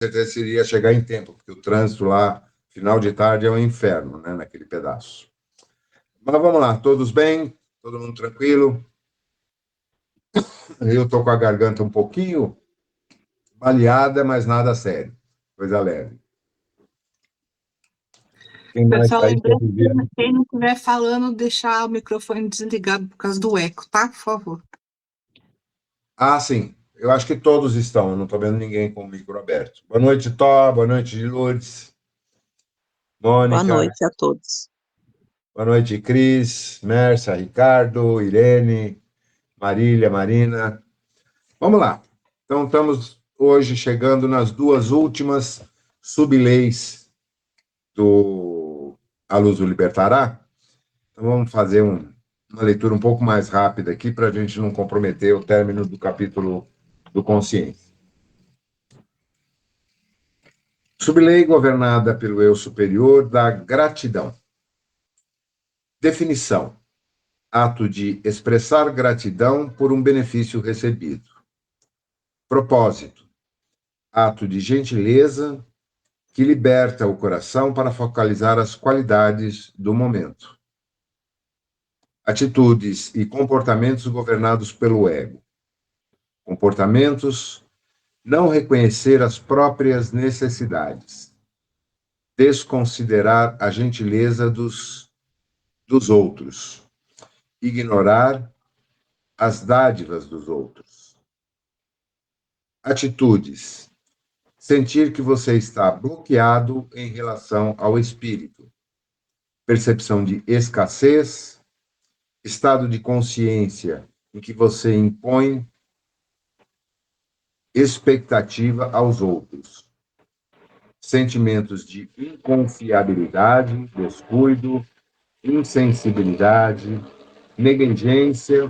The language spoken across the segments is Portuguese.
certeza iria chegar em tempo, porque o trânsito lá, final de tarde, é um inferno, né, naquele pedaço. Mas vamos lá, todos bem? Todo mundo tranquilo? Eu estou com a garganta um pouquinho baleada, mas nada sério. Coisa leve. Quem mais Pessoal, está aí? lembrando que quem não estiver falando, deixar o microfone desligado por causa do eco, tá? Por favor. Ah, sim. Eu acho que todos estão. Eu não estou vendo ninguém com o micro aberto. Boa noite, Tó. Boa noite, Lourdes. Mônica. Boa noite a todos. Boa noite, Cris, Mércia, Ricardo, Irene, Marília, Marina. Vamos lá. Então, estamos hoje chegando nas duas últimas subleis do A Luz o Libertará. Então, vamos fazer uma leitura um pouco mais rápida aqui para a gente não comprometer o término do capítulo do Consciência. Sublei governada pelo eu superior da gratidão. Definição: ato de expressar gratidão por um benefício recebido. Propósito: ato de gentileza que liberta o coração para focalizar as qualidades do momento. Atitudes e comportamentos governados pelo ego. Comportamentos: não reconhecer as próprias necessidades. Desconsiderar a gentileza dos outros. Ignorar as dádivas dos outros. Atitudes: sentir que você está bloqueado em relação ao espírito. Percepção de escassez, estado de consciência em que você impõe expectativa aos outros. Sentimentos de inconfiabilidade, descuido, insensibilidade, negligência,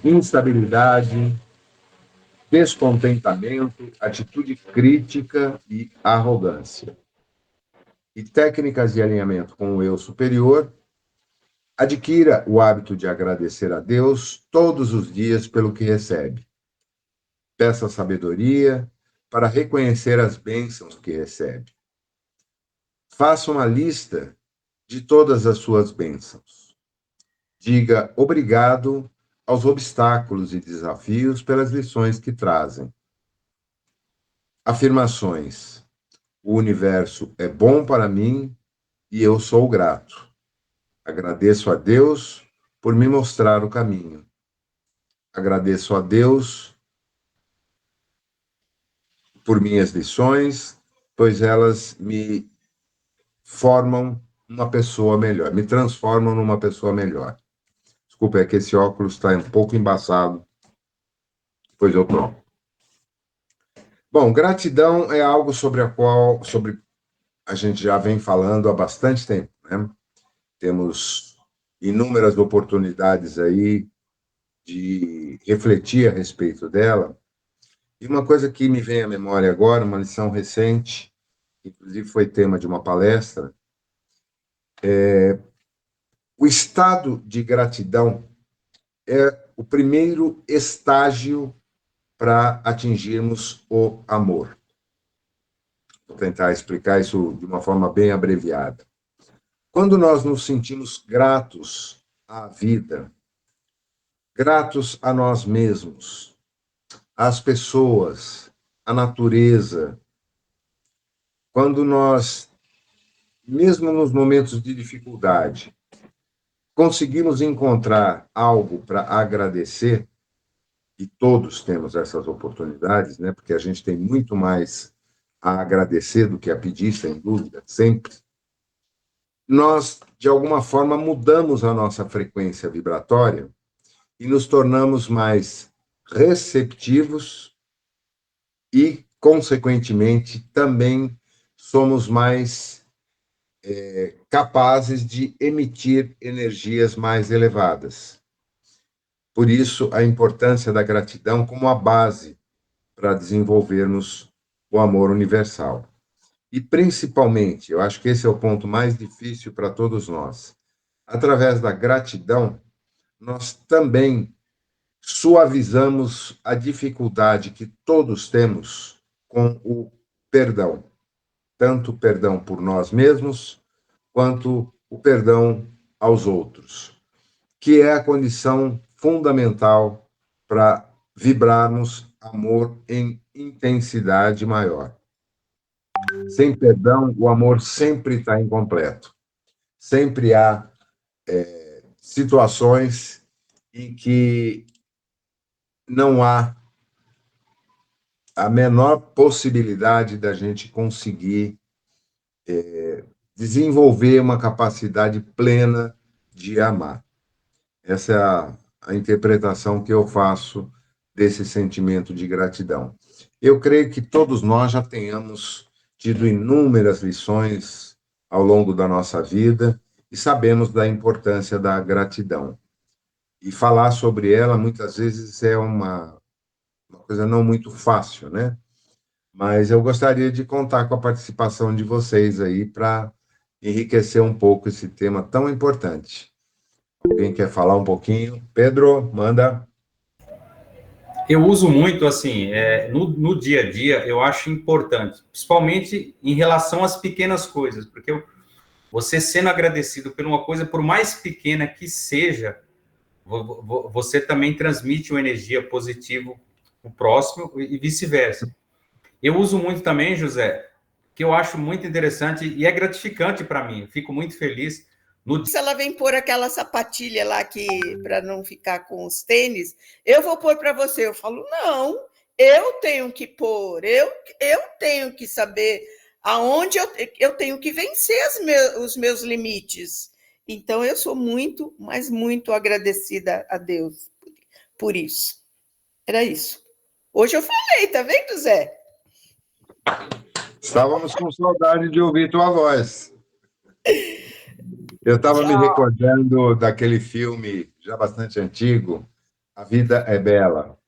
instabilidade, descontentamento, atitude crítica e arrogância. E técnicas de alinhamento com o eu superior. Adquira o hábito de agradecer a Deus todos os dias pelo que recebe. Peça sabedoria para reconhecer as bênçãos que recebe. Faça uma lista de todas as suas bênçãos. Diga obrigado aos obstáculos e desafios pelas lições que trazem. Afirmações: o universo é bom para mim e eu sou grato. Agradeço a Deus por me mostrar o caminho. Agradeço a Deus por minhas lições, pois elas me formam uma pessoa melhor, me transformam numa pessoa melhor. Desculpa, é que esse óculos está um pouco embaçado, pois eu troco. Bom, gratidão é algo sobre a gente já vem falando há bastante tempo, né? Temos inúmeras oportunidades aí de refletir a respeito dela. E uma coisa que me vem à memória agora, uma lição recente, inclusive foi tema de uma palestra, o estado de gratidão é o primeiro estágio para atingirmos o amor. Vou tentar explicar isso de uma forma bem abreviada. Quando nós nos sentimos gratos à vida, gratos a nós mesmos, às pessoas, à natureza, quando nós, mesmo nos momentos de dificuldade, conseguimos encontrar algo para agradecer, e todos temos essas oportunidades, né? Porque a gente tem muito mais a agradecer do que a pedir, sem dúvida, sempre. Nós, de alguma forma, mudamos a nossa frequência vibratória e nos tornamos mais receptivos e, consequentemente, também somos mais capazes de emitir energias mais elevadas. Por isso, a importância da gratidão como a base para desenvolvermos o amor universal. E, principalmente, eu acho que esse é o ponto mais difícil para todos nós. Através da gratidão, nós também suavizamos a dificuldade que todos temos com o perdão. Tanto o perdão por nós mesmos, quanto o perdão aos outros, que é a condição fundamental para vibrarmos amor em intensidade maior. Sem perdão, o amor sempre está incompleto. Sempre há situações em que não há a menor possibilidade da gente conseguir desenvolver uma capacidade plena de amar. Essa é a interpretação que eu faço desse sentimento de gratidão. Eu creio que todos nós já tenhamos tido inúmeras lições ao longo da nossa vida e sabemos da importância da gratidão. E falar sobre ela, muitas vezes, é uma coisa não muito fácil, né? Mas eu gostaria de contar com a participação de vocês aí para enriquecer um pouco esse tema tão importante. Alguém quer falar um pouquinho? Pedro, manda. Eu uso muito, assim, no dia a dia, eu acho importante, principalmente em relação às pequenas coisas, porque você sendo agradecido por uma coisa, por mais pequena que seja, você também transmite uma energia positiva para o próximo e vice-versa. Eu uso muito também, José, que eu acho muito interessante e é gratificante para mim, eu fico muito feliz. Se ela vem pôr aquela sapatilha lá para não ficar com os tênis, eu vou pôr para você. Eu falo, não, eu tenho que pôr, eu tenho que saber aonde eu tenho que vencer os meus limites. Então, eu sou muito, mas muito agradecida a Deus por isso. Era isso. Hoje eu falei, tá vendo, Zé? Estávamos com saudade de ouvir tua voz. Eu estava me recordando daquele filme já bastante antigo, A Vida é Bela.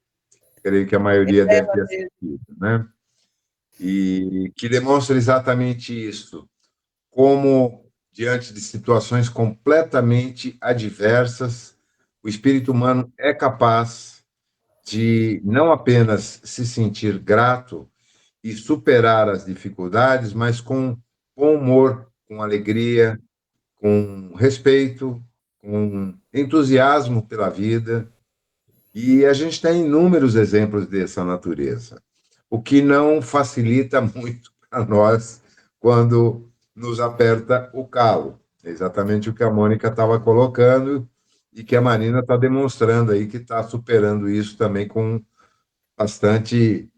Creio que a maioria deve ter assistido, né? E que demonstra exatamente isso. Como, diante de situações completamente adversas, o espírito humano é capaz de não apenas se sentir grato e superar as dificuldades, mas com bom humor, com alegria, com respeito, com entusiasmo pela vida. E a gente tem inúmeros exemplos dessa natureza, o que não facilita muito para nós quando nos aperta o calo. É exatamente o que a Mônica estava colocando e que a Marina está demonstrando aí que está superando isso também com bastante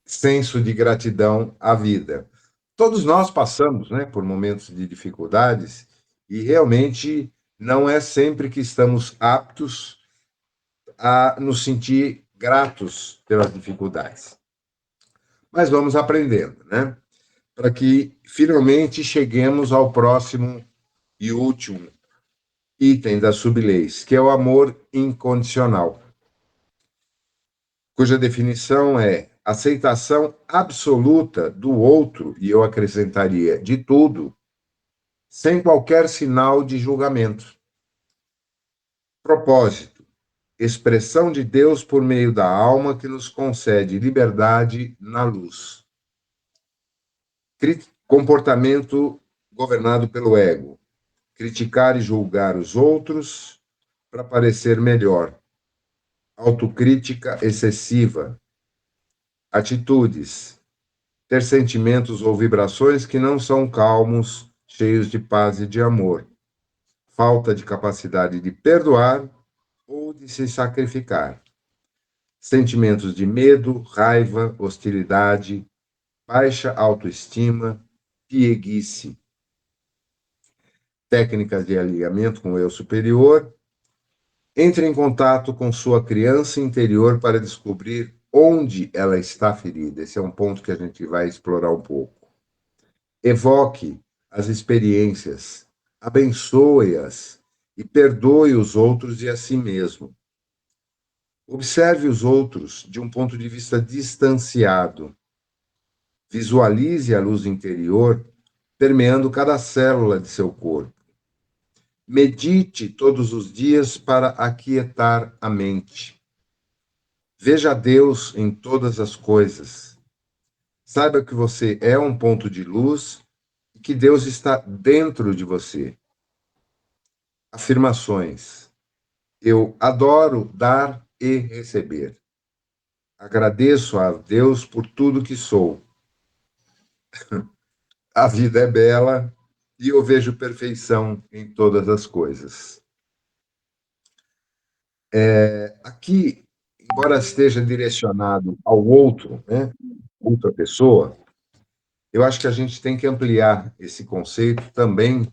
senso de gratidão à vida. Todos nós passamos, né, por momentos de dificuldades e realmente não é sempre que estamos aptos a nos sentir gratos pelas dificuldades. Mas vamos aprendendo, né? Para que finalmente cheguemos ao próximo e último item das subleis, que é o amor incondicional, cuja definição é aceitação absoluta do outro, e eu acrescentaria de tudo, sem qualquer sinal de julgamento. Propósito: expressão de Deus por meio da alma que nos concede liberdade na luz. Comportamento governado pelo ego: criticar e julgar os outros para parecer melhor. Autocrítica excessiva. Atitudes: ter sentimentos ou vibrações que não são calmos, cheios de paz e de amor. Falta de capacidade de perdoar ou de se sacrificar. Sentimentos de medo, raiva, hostilidade, baixa autoestima, pieguice. Técnicas de alinhamento com o eu superior. Entre em contato com sua criança interior para descobrir onde ela está ferida. Esse é um ponto que a gente vai explorar um pouco. Evoque as experiências, abençoe-as e perdoe os outros e a si mesmo. Observe os outros de um ponto de vista distanciado. Visualize a luz interior permeando cada célula de seu corpo. Medite todos os dias para aquietar a mente. Veja Deus em todas as coisas. Saiba que você é um ponto de luz e que Deus está dentro de você. Afirmações. Eu adoro dar e receber. Agradeço a Deus por tudo que sou. A vida é bela e eu vejo perfeição em todas as coisas. Aqui, embora esteja direcionado ao outro, né, outra pessoa, eu acho que a gente tem que ampliar esse conceito também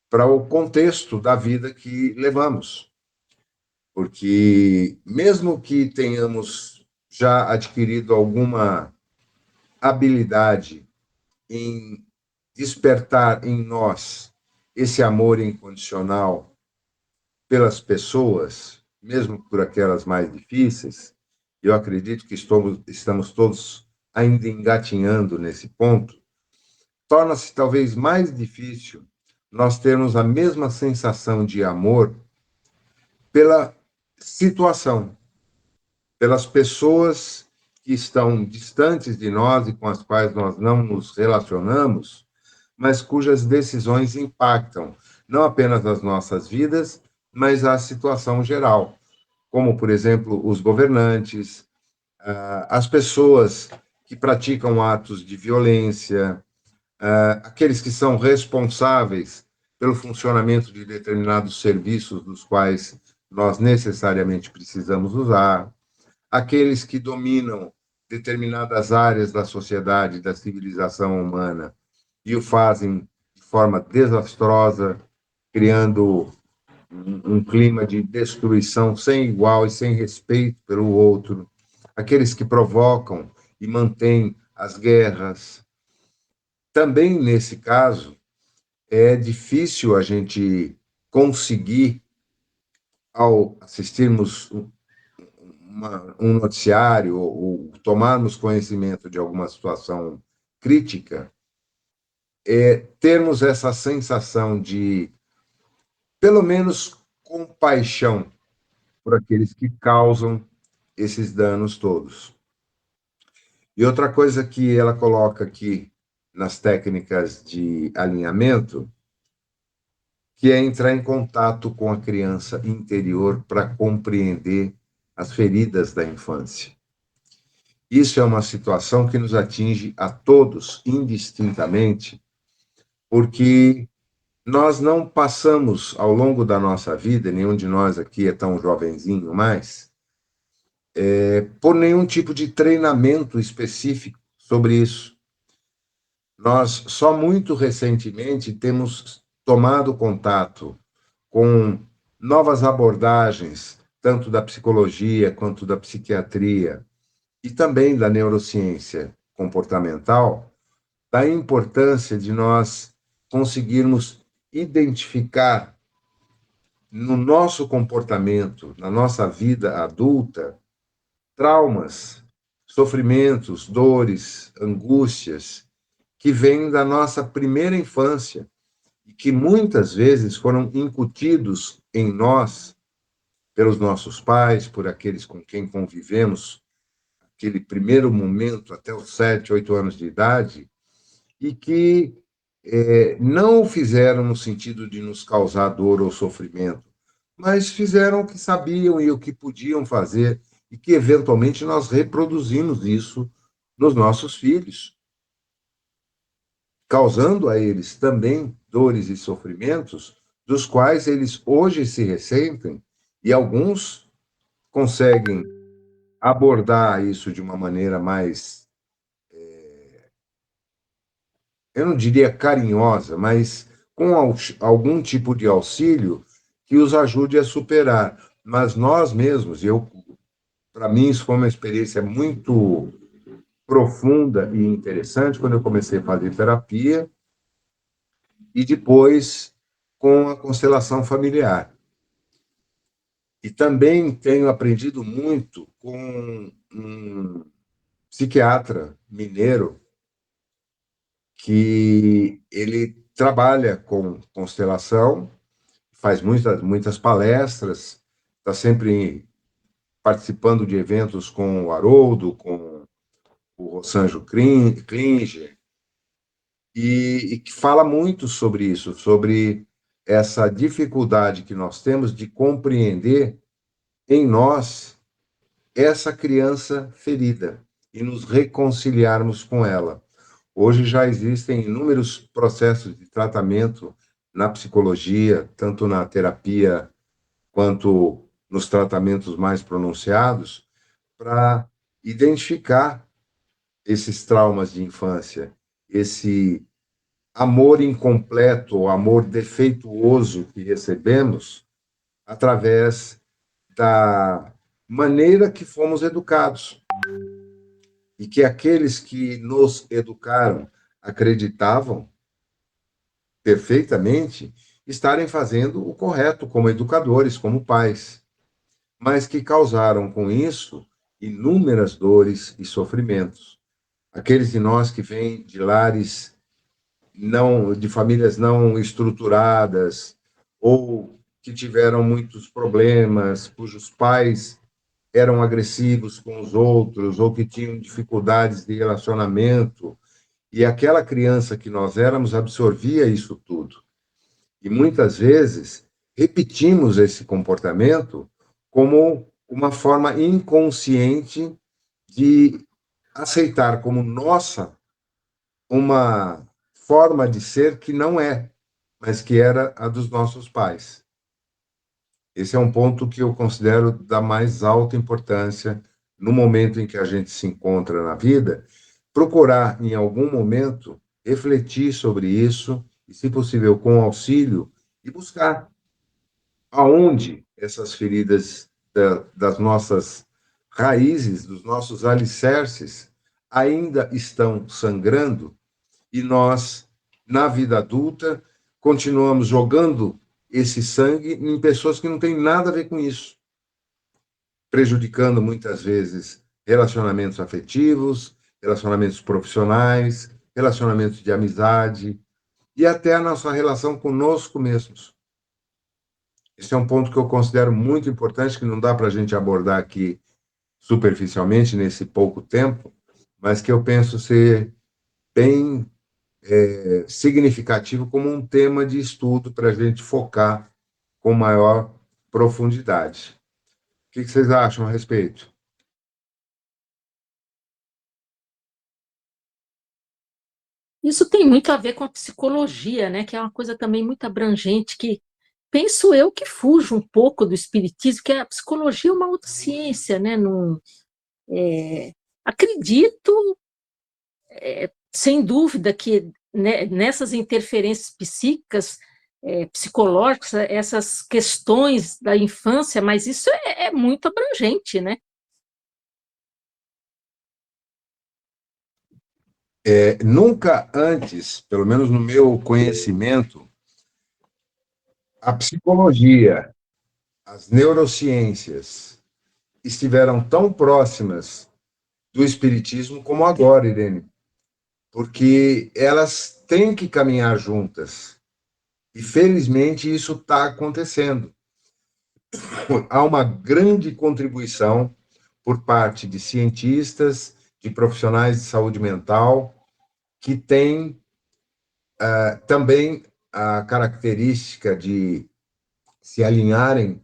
para o contexto da vida que levamos. Porque, mesmo que tenhamos já adquirido alguma habilidade em despertar em nós esse amor incondicional pelas pessoas, mesmo por aquelas mais difíceis, eu acredito que estamos todos ainda engatinhando nesse ponto, torna-se talvez mais difícil nós termos a mesma sensação de amor pela situação, pelas pessoas que estão distantes de nós e com as quais nós não nos relacionamos, mas cujas decisões impactam não apenas as nossas vidas, mas a situação geral, como, por exemplo, os governantes, as pessoas que praticam atos de violência, aqueles que são responsáveis pelo funcionamento de determinados serviços dos quais nós necessariamente precisamos usar, aqueles que dominam determinadas áreas da sociedade, da civilização humana, e o fazem de forma desastrosa, criando um clima de destruição sem igual e sem respeito pelo outro, aqueles que provocam e mantêm as guerras. Também, nesse caso, é difícil a gente conseguir, ao assistirmos um noticiário ou tomarmos conhecimento de alguma situação crítica, termos essa sensação de, pelo menos, compaixão por aqueles que causam esses danos todos. E outra coisa que ela coloca aqui nas técnicas de alinhamento, que é entrar em contato com a criança interior para compreender as feridas da infância. Isso é uma situação que nos atinge a todos indistintamente, porque nós não passamos ao longo da nossa vida, nenhum de nós aqui é tão jovenzinho mais, por nenhum tipo de treinamento específico sobre isso. Nós só muito recentemente temos tomado contato com novas abordagens, tanto da psicologia quanto da psiquiatria, e também da neurociência comportamental, da importância de nós conseguirmos identificar no nosso comportamento, na nossa vida adulta, traumas, sofrimentos, dores, angústias, que vêm da nossa primeira infância e que muitas vezes foram incutidos em nós pelos nossos pais, por aqueles com quem convivemos, aquele primeiro momento até os 7, 8 anos de idade, e que não o fizeram no sentido de nos causar dor ou sofrimento, mas fizeram o que sabiam e o que podiam fazer, e que, eventualmente, nós reproduzimos isso nos nossos filhos, causando a eles também dores e sofrimentos, dos quais eles hoje se ressentem, e alguns conseguem abordar isso de uma maneira mais, eu não diria carinhosa, mas com algum tipo de auxílio que os ajude a superar. Mas nós mesmos, para mim, isso foi uma experiência muito profunda e interessante quando eu comecei a fazer terapia e depois com a constelação familiar. E também tenho aprendido muito com um psiquiatra mineiro que ele trabalha com constelação, faz muitas palestras, está sempre participando de eventos com o Haroldo, com o Rossanjo Klinger, e que fala muito sobre isso, sobre essa dificuldade que nós temos de compreender em nós essa criança ferida e nos reconciliarmos com ela. Hoje já existem inúmeros processos de tratamento na psicologia, tanto na terapia quanto nos tratamentos mais pronunciados, para identificar esses traumas de infância, esse amor incompleto, ou amor defeituoso que recebemos através da maneira que fomos educados. E que aqueles que nos educaram acreditavam perfeitamente estarem fazendo o correto como educadores, como pais, mas que causaram com isso inúmeras dores e sofrimentos. Aqueles de nós que vêm de lares de famílias não estruturadas, ou que tiveram muitos problemas, cujos pais eram agressivos com os outros, ou que tinham dificuldades de relacionamento, e aquela criança que nós éramos absorvia isso tudo. E muitas vezes repetimos esse comportamento como uma forma inconsciente de aceitar como nossa uma forma de ser que não é, mas que era a dos nossos pais. Esse é um ponto que eu considero da mais alta importância no momento em que a gente se encontra na vida, procurar, em algum momento, refletir sobre isso e, se possível, com auxílio, e buscar aonde essas feridas das nossas raízes, dos nossos alicerces, ainda estão sangrando e nós, na vida adulta, continuamos jogando esse sangue em pessoas que não têm nada a ver com isso, prejudicando muitas vezes relacionamentos afetivos, relacionamentos profissionais, relacionamentos de amizade e até a nossa relação conosco mesmos. Esse é um ponto que eu considero muito importante, que não dá para a gente abordar aqui superficialmente nesse pouco tempo, mas que eu penso ser bem significativo como um tema de estudo para a gente focar com maior profundidade. O que vocês acham a respeito? Isso tem muito a ver com a psicologia, né? Que é uma coisa também muito abrangente, que penso eu que fujo um pouco do espiritismo, que a psicologia é uma outra ciência, né? Não, acredito, sem dúvida, que nessas interferências psíquicas, psicológicas, essas questões da infância, mas isso é muito abrangente, né? Nunca antes, pelo menos no meu conhecimento, a psicologia, as neurociências estiveram tão próximas do espiritismo como agora, Irene, porque elas têm que caminhar juntas. E, felizmente, isso está acontecendo. Há uma grande contribuição por parte de cientistas, de profissionais de saúde mental, que têm também a característica de se alinharem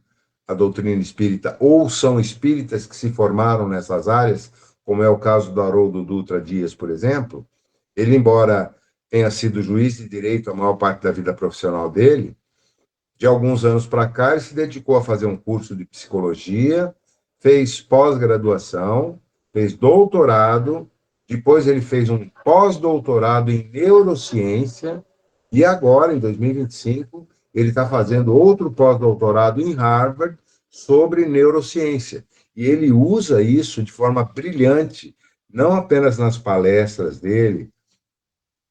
à doutrina espírita, ou são espíritas que se formaram nessas áreas, como é o caso do Haroldo Dutra Dias, por exemplo. Ele, embora tenha sido juiz de direito a maior parte da vida profissional dele, de alguns anos para cá, ele se dedicou a fazer um curso de psicologia, fez pós-graduação, fez doutorado, depois ele fez um pós-doutorado em neurociência, e agora, em 2025, ele está fazendo outro pós-doutorado em Harvard sobre neurociência. E ele usa isso de forma brilhante, não apenas nas palestras dele,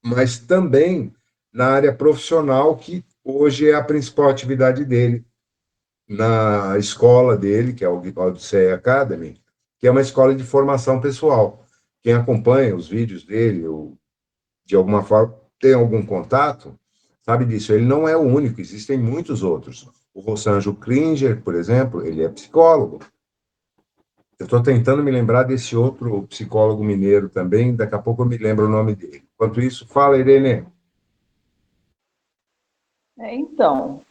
mas também na área profissional, que hoje é a principal atividade dele, na escola dele, que é o Odisseia Academy, que é uma escola de formação pessoal. Quem acompanha os vídeos dele, ou de alguma forma tem algum contato, sabe disso. Ele não é o único, existem muitos outros. O Rossanjo Klinger, por exemplo, ele é psicólogo. Eu estou tentando me lembrar desse outro psicólogo mineiro também, daqui a pouco eu me lembro o nome dele. Enquanto isso, fala, Irene. Então,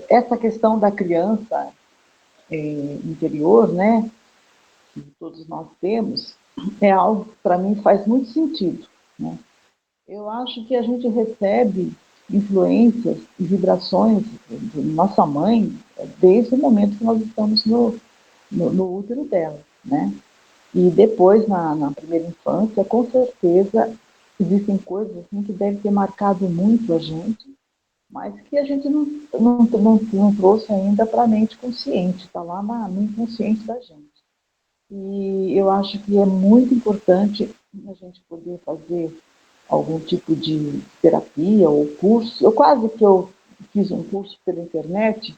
essa questão da criança interior, né, que todos nós temos, é algo que para mim faz muito sentido, né? Eu acho que a gente recebe influências e vibrações de nossa mãe desde o momento que nós estamos no útero dela, né? E depois, na primeira infância, com certeza, existem coisas assim que devem ter marcado muito a gente, mas que a gente não trouxe ainda para a mente consciente, está lá no inconsciente da gente. E eu acho que é muito importante a gente poder fazer algum tipo de terapia ou curso. Eu fiz um curso pela internet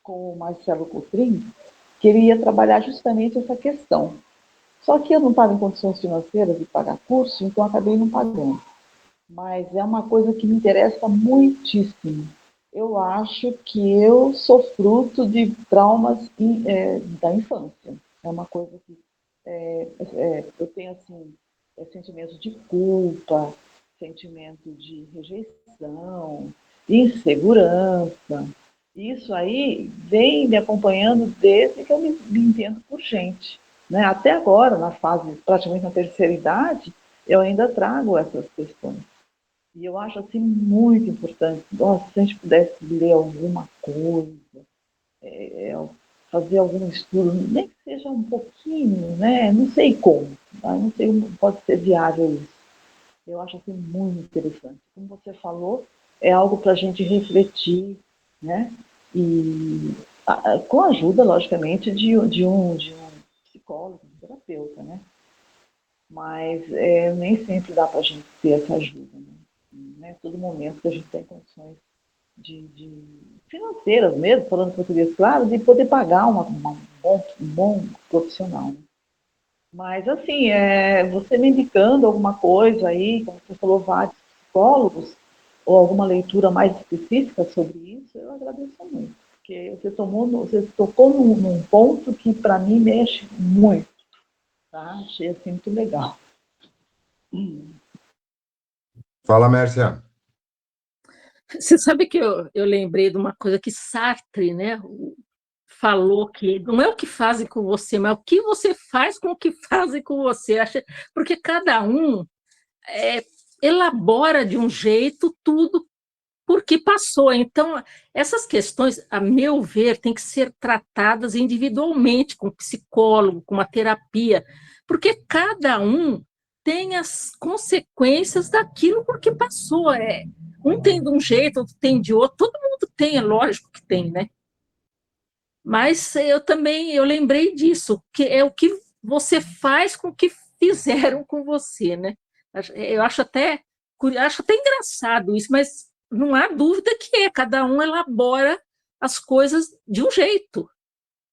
com o Marcelo Cotrim, que ele ia trabalhar justamente essa questão. Só que eu não estava em condições financeiras de pagar curso, então acabei não pagando. Mas é uma coisa que me interessa muitíssimo. Eu acho que eu sou fruto de traumas da infância. É uma coisa que eu tenho assim, sentimento de culpa, sentimento de rejeição, insegurança. Isso aí vem me acompanhando desde que eu me entendo por gente, né? Até agora, na fase, praticamente na terceira idade, eu ainda trago essas questões. E eu acho assim muito importante. Nossa, se a gente pudesse ler alguma coisa, fazer algum estudo, nem que seja um pouquinho, né? Não sei como, tá? Não sei como pode ser viável isso. Eu acho assim muito interessante. Como você falou, é algo para a gente refletir, né? E com a ajuda, logicamente, de um psicólogo, um terapeuta, né? Mas nem sempre dá para a gente ter essa ajuda, né? Não é todo momento que a gente tem condições de financeiras mesmo, falando português claro, de poder pagar um bom profissional. Né? Mas, assim, você me indicando alguma coisa aí, como você falou, vários psicólogos, ou alguma leitura mais específica sobre isso, eu agradeço muito. Porque você tocou num ponto que, para mim, mexe muito. Tá? Achei, assim, muito legal. Fala, Mércia. Você sabe que eu lembrei de uma coisa que Sartre, né, falou, que não é o que fazem com você, mas o que você faz com o que fazem com você. Porque cada um elabora de um jeito tudo porque passou. Então, essas questões, a meu ver, têm que ser tratadas individualmente, com um psicólogo, com uma terapia, porque cada um tem as consequências daquilo porque passou. Um tem de um jeito, outro tem de outro, todo mundo tem, é lógico que tem, né? Mas eu lembrei disso, que é o que você faz com o que fizeram com você, né? Eu acho até engraçado isso, mas não há dúvida que cada um elabora as coisas de um jeito.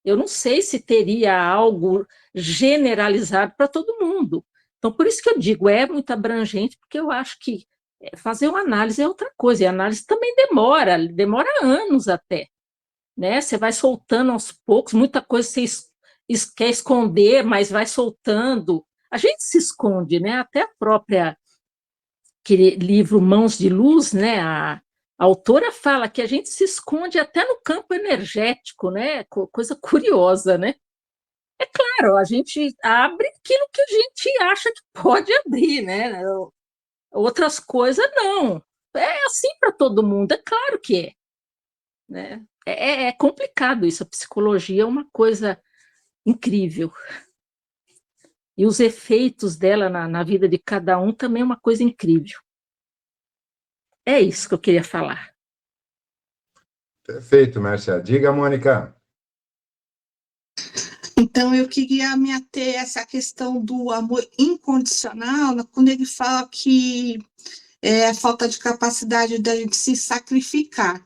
Eu não sei se teria algo generalizado para todo mundo. Então, por isso que eu digo, é muito abrangente, porque eu acho que fazer uma análise é outra coisa, e a análise também demora anos até. Né? Você vai soltando aos poucos, muita coisa você quer esconder, mas vai soltando. A gente se esconde, né? Até a própria aquele livro Mãos de Luz, né? A autora fala que a gente se esconde até no campo energético, né? Coisa curiosa, né? É claro, a gente abre aquilo que a gente acha que pode abrir, né? Outras coisas não. É assim para todo mundo, é claro que é. Né? É complicado isso, a psicologia é uma coisa incrível. E os efeitos dela na vida de cada um também é uma coisa incrível. É isso que eu queria falar. Perfeito, Mércia. Diga, Mônica. Então, eu queria me ater a essa questão do amor incondicional, quando ele fala que é a falta de capacidade da gente se sacrificar.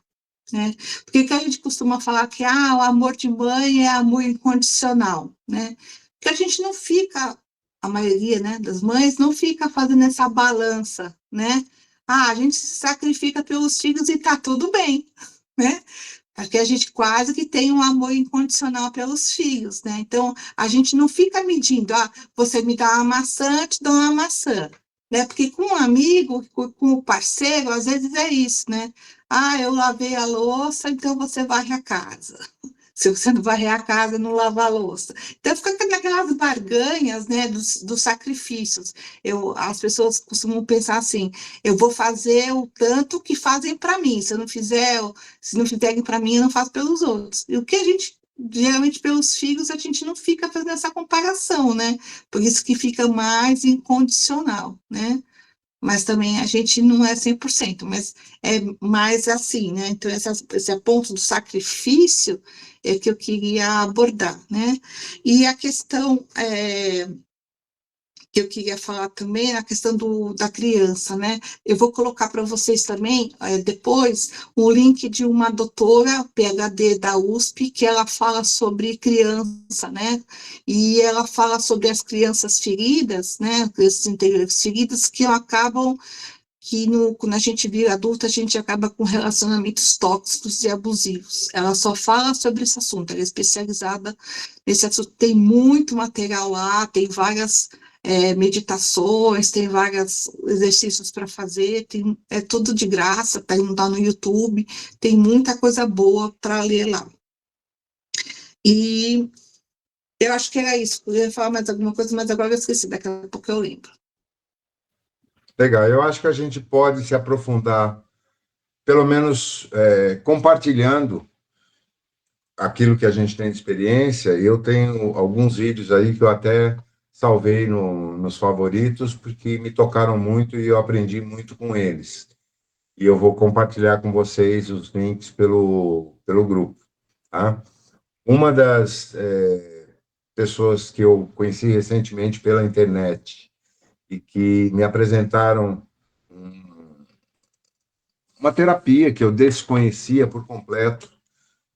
Né? Porque que a gente costuma falar que o amor de mãe é amor incondicional, né? Porque a gente não fica, a maioria, né, das mães não fica fazendo essa balança, né? A gente se sacrifica pelos filhos e tá tudo bem, né? Porque a gente quase que tem um amor incondicional pelos filhos, né? Então, a gente não fica medindo, você me dá uma maçã, eu te dou uma maçã, né? Porque com um amigo, com o parceiro, às vezes é isso, né? Eu lavei a louça, então você varre a casa. Se você não varrer a casa, não lava a louça. Então, fica naquelas barganhas, né, dos sacrifícios. As pessoas costumam pensar assim, eu vou fazer o tanto que fazem para mim. Se não fizerem para mim, eu não faço pelos outros. E o que a gente, geralmente, pelos filhos, a gente não fica fazendo essa comparação, né? Por isso que fica mais incondicional, né? Mas também a gente não é 100%, mas é mais assim, né? Então, esse ponto do sacrifício é que eu queria abordar, né? E a questão que eu queria falar também é a questão da criança, né? Eu vou colocar para vocês também, depois, um link de uma doutora, PhD da USP, que ela fala sobre criança, né? E ela fala sobre as crianças feridas, né? Crianças interiores feridas, que acabam quando a gente vira adulta, a gente acaba com relacionamentos tóxicos e abusivos. Ela só fala sobre esse assunto, ela é especializada nesse assunto. Tem muito material lá, tem várias meditações, tem vários exercícios para fazer, é tudo de graça, tá no YouTube, tem muita coisa boa para ler lá. E eu acho que era isso, eu ia falar mais alguma coisa, mas agora eu esqueci, daqui a pouco eu lembro. Legal, eu acho que a gente pode se aprofundar, pelo menos compartilhando aquilo que a gente tem de experiência. Eu tenho alguns vídeos aí que eu até salvei nos favoritos, porque me tocaram muito e eu aprendi muito com eles. E eu vou compartilhar com vocês os links pelo grupo, tá? Uma das pessoas que eu conheci recentemente pela internet e que me apresentaram uma terapia que eu desconhecia por completo,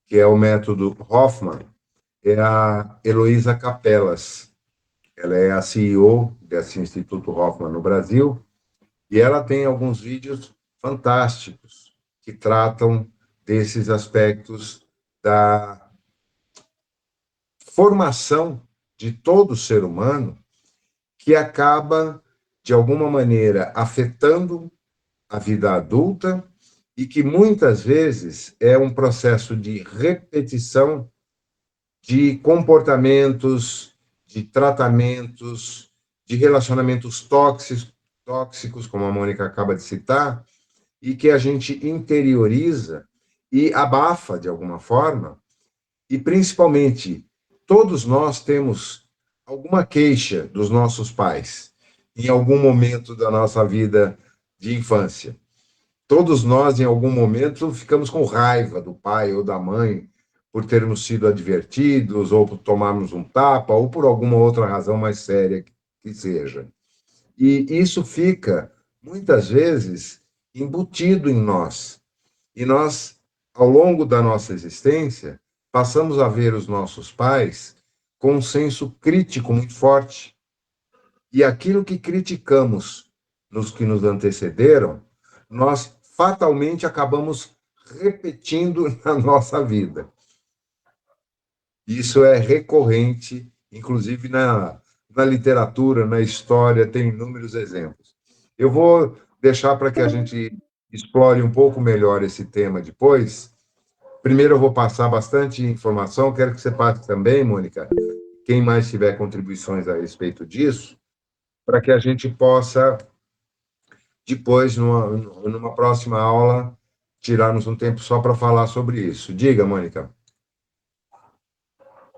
que é o método Hoffman, é a Heloísa Capelas. Ela é a CEO desse Instituto Hoffman no Brasil, e ela tem alguns vídeos fantásticos que tratam desses aspectos da formação de todo ser humano, que acaba, de alguma maneira, afetando a vida adulta e que muitas vezes é um processo de repetição de comportamentos, de tratamentos, de relacionamentos tóxicos, como a Mônica acaba de citar, e que a gente interioriza e abafa de alguma forma, e principalmente todos nós temos alguma queixa dos nossos pais em algum momento da nossa vida de infância. Todos nós, em algum momento, ficamos com raiva do pai ou da mãe por termos sido advertidos, ou por tomarmos um tapa, ou por alguma outra razão mais séria que seja. E isso fica, muitas vezes, embutido em nós. E nós, ao longo da nossa existência, passamos a ver os nossos pais com um senso crítico muito forte. E aquilo que criticamos nos que nos antecederam, nós fatalmente acabamos repetindo na nossa vida. Isso é recorrente, inclusive na literatura, na história, tem inúmeros exemplos. Eu vou deixar para que a gente explore um pouco melhor esse tema depois. Primeiro eu vou passar bastante informação, quero que você passe também, Mônica, quem mais tiver contribuições a respeito disso, para que a gente possa, depois, numa próxima aula, tirarmos um tempo só para falar sobre isso. Diga, Mônica.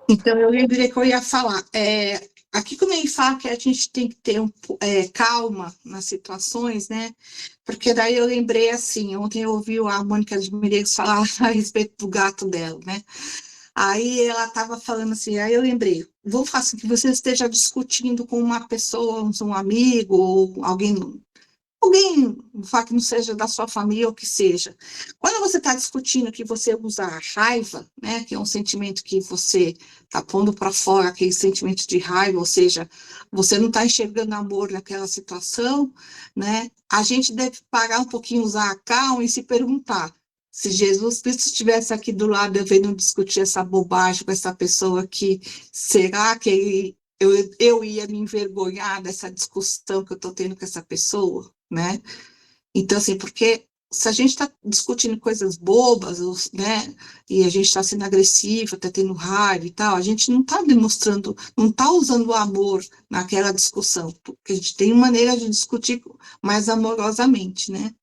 Então, eu lembrei que eu ia falar. Aqui, quando ele fala que a gente tem que ter calma nas situações, né? Porque daí eu lembrei assim, ontem eu ouvi a Mônica de Medeiros falar a respeito do gato dela, né? Aí ela estava falando assim, aí eu lembrei, vou fazer assim, que você esteja discutindo com uma pessoa, um amigo, ou alguém que não seja da sua família ou que seja. Quando você está discutindo que você usa a raiva, né, que é um sentimento que você está pondo para fora, aquele sentimento de raiva, ou seja, você não está enxergando amor naquela situação, né, a gente deve parar um pouquinho, usar a calma e se perguntar, Se Jesus Cristo estivesse aqui do lado, eu vendo discutir essa bobagem com essa pessoa aqui, será que eu ia me envergonhar dessa discussão que eu estou tendo com essa pessoa, né? Então, assim, porque se a gente está discutindo coisas bobas, né, e a gente está sendo agressivo, está tendo raiva e tal, a gente não está demonstrando, não está usando o amor naquela discussão, porque a gente tem maneira de discutir mais amorosamente, né,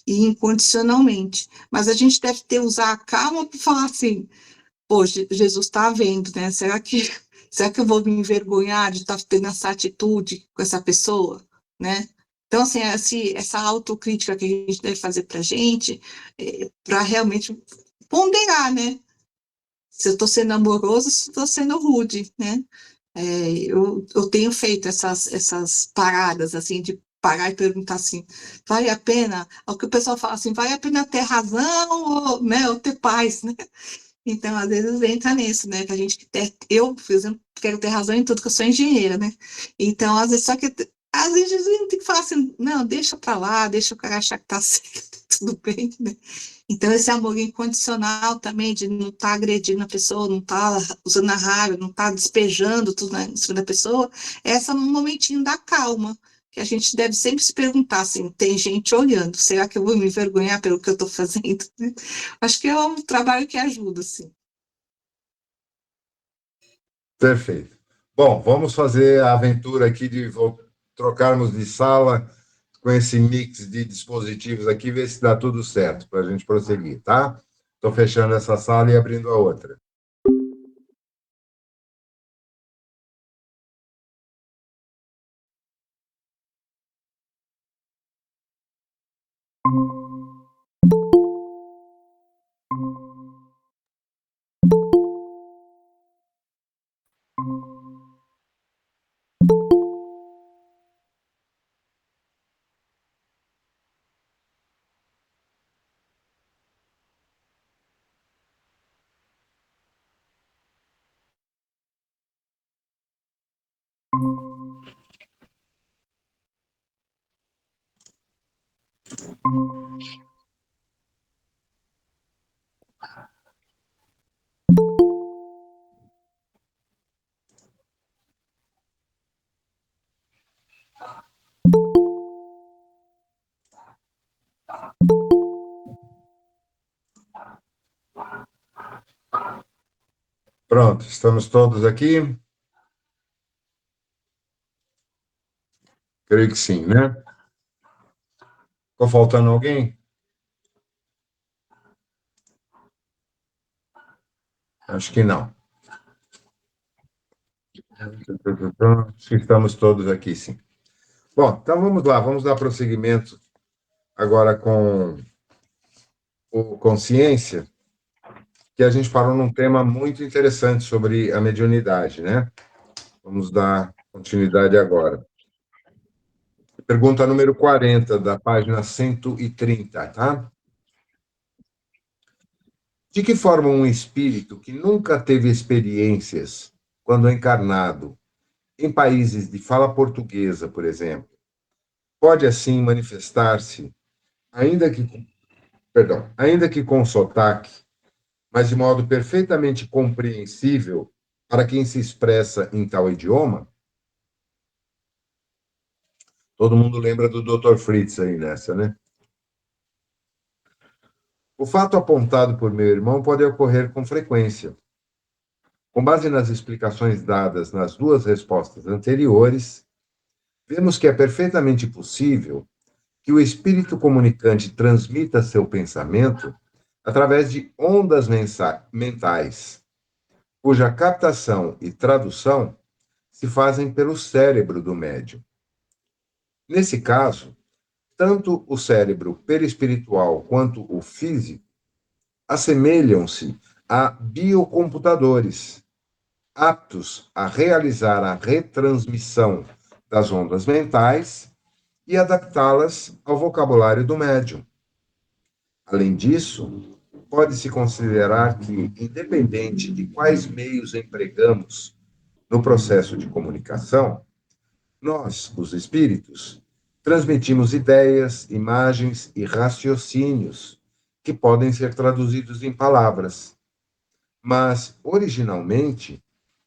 e incondicionalmente. Mas a gente deve usar a calma para falar assim, pô, Jesus está vendo, né, será que eu vou me envergonhar de estar tendo essa atitude com essa pessoa, né? Então, assim, essa autocrítica que a gente deve fazer para a gente, para realmente ponderar, né? Se eu estou sendo amoroso, se estou sendo rude, né? Eu tenho feito essas paradas, assim, de parar e perguntar assim, vale a pena? O que o pessoal fala assim, vale a pena ter razão ou, né, ou ter paz, né? Então, às vezes entra nisso, né? Que a gente eu, por exemplo, quero ter razão em tudo, que eu sou engenheira, né? Então, às vezes, às vezes a gente tem que falar assim, não, deixa pra lá, deixa o cara achar que tá certo, tudo bem, né? Então, esse amor incondicional também, de não estar agredindo a pessoa, não estar usando a raiva, não estar despejando tudo em cima da pessoa, é um momentinho da calma, que a gente deve sempre se perguntar assim, tem gente olhando, será que eu vou me envergonhar pelo que eu estou fazendo? Acho que é um trabalho que ajuda, sim. Perfeito. Bom, vamos fazer a aventura aqui de trocarmos de sala com esse mix de dispositivos aqui, ver se dá tudo certo para a gente prosseguir, tá? Estou fechando essa sala e abrindo a outra. Pronto, estamos todos aqui? Creio que sim, né? Ficou faltando alguém? Acho que não. Acho que estamos todos aqui, sim. Bom, então vamos lá, vamos dar prosseguimento agora com o Consciência, que a gente parou num tema muito interessante sobre a mediunidade, né? Vamos dar continuidade agora. Pergunta número 40, da página 130, tá? De que forma um espírito que nunca teve experiências, quando encarnado, em países de fala portuguesa, por exemplo, pode assim manifestar-se, ainda que com sotaque, mas de modo perfeitamente compreensível para quem se expressa em tal idioma? Todo mundo lembra do Dr. Fritz aí nessa, né? O fato apontado por meu irmão pode ocorrer com frequência. Com base nas explicações dadas nas duas respostas anteriores, vemos que é perfeitamente possível que o espírito comunicante transmita seu pensamento através de ondas mentais, cuja captação e tradução se fazem pelo cérebro do médium. Nesse caso, tanto o cérebro perispiritual quanto o físico assemelham-se a biocomputadores, aptos a realizar a retransmissão das ondas mentais e adaptá-las ao vocabulário do médium. Além disso, pode-se considerar que, independente de quais meios empregamos no processo de comunicação, nós, os espíritos, transmitimos ideias, imagens e raciocínios que podem ser traduzidos em palavras. Mas, originalmente,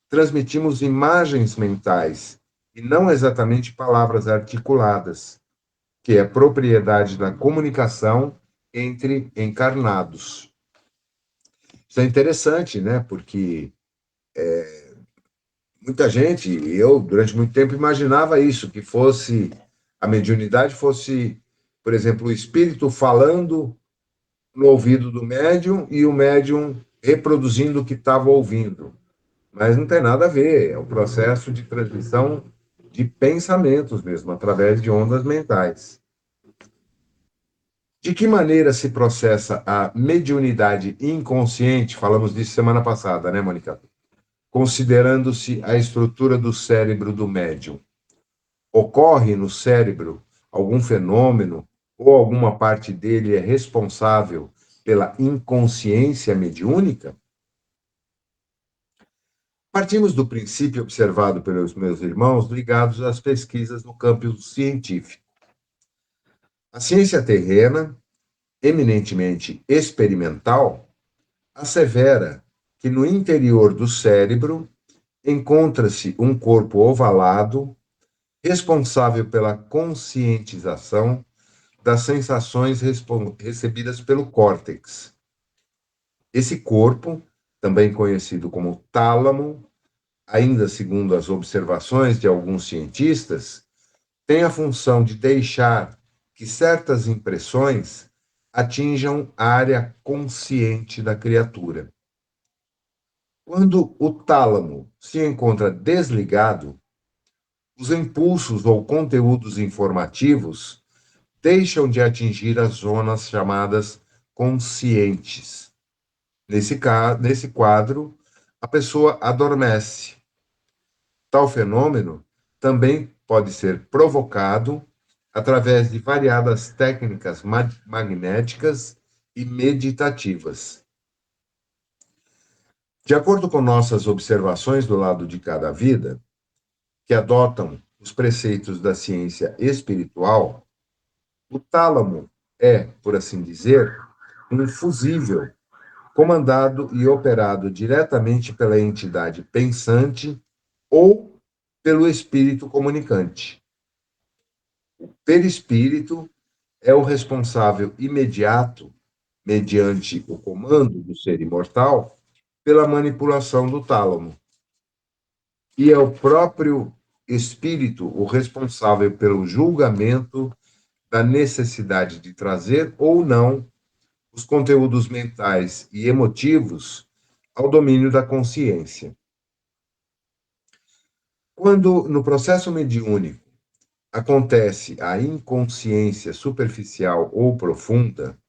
transmitimos imagens mentais e não exatamente palavras articuladas, que é propriedade da comunicação entre encarnados. Isso é interessante, né? Porque muita gente, eu durante muito tempo imaginava isso, que fosse a mediunidade fosse, por exemplo, o espírito falando no ouvido do médium e o médium reproduzindo o que estava ouvindo. Mas não tem nada a ver, é um processo de transmissão de pensamentos mesmo, através de ondas mentais. De que maneira se processa a mediunidade inconsciente? Falamos disso semana passada, né, Mônica? Considerando-se a estrutura do cérebro do médium. Ocorre no cérebro algum fenômeno ou alguma parte dele é responsável pela inconsciência mediúnica? Partimos do princípio observado pelos meus irmãos ligados às pesquisas no campo científico. A ciência terrena, eminentemente experimental, assevera que no interior do cérebro encontra-se um corpo ovalado responsável pela conscientização das sensações recebidas pelo córtex. Esse corpo, também conhecido como tálamo, ainda segundo as observações de alguns cientistas, tem a função de deixar que certas impressões atinjam a área consciente da criatura. Quando o tálamo se encontra desligado, os impulsos ou conteúdos informativos deixam de atingir as zonas chamadas conscientes. Nesse quadro, a pessoa adormece. Tal fenômeno também pode ser provocado através de variadas técnicas magnéticas e meditativas. De acordo com nossas observações do lado de cada vida, que adotam os preceitos da ciência espiritual, o tálamo é, por assim dizer, um fusível comandado e operado diretamente pela entidade pensante ou pelo espírito comunicante. O perispírito é o responsável imediato, mediante o comando do ser imortal, pela manipulação do tálamo. E é o próprio espírito o responsável pelo julgamento da necessidade de trazer ou não os conteúdos mentais e emotivos ao domínio da consciência. Quando, no processo mediúnico, acontece a inconsciência superficial ou profunda,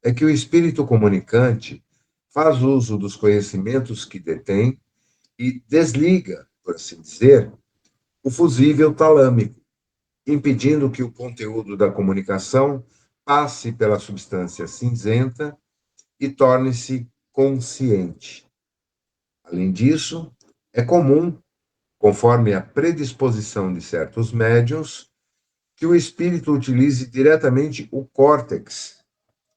é que o espírito comunicante faz uso dos conhecimentos que detém e desliga, por assim dizer, o fusível talâmico, impedindo que o conteúdo da comunicação passe pela substância cinzenta e torne-se consciente. Além disso, é comum, conforme a predisposição de certos médiuns, que o espírito utilize diretamente o córtex,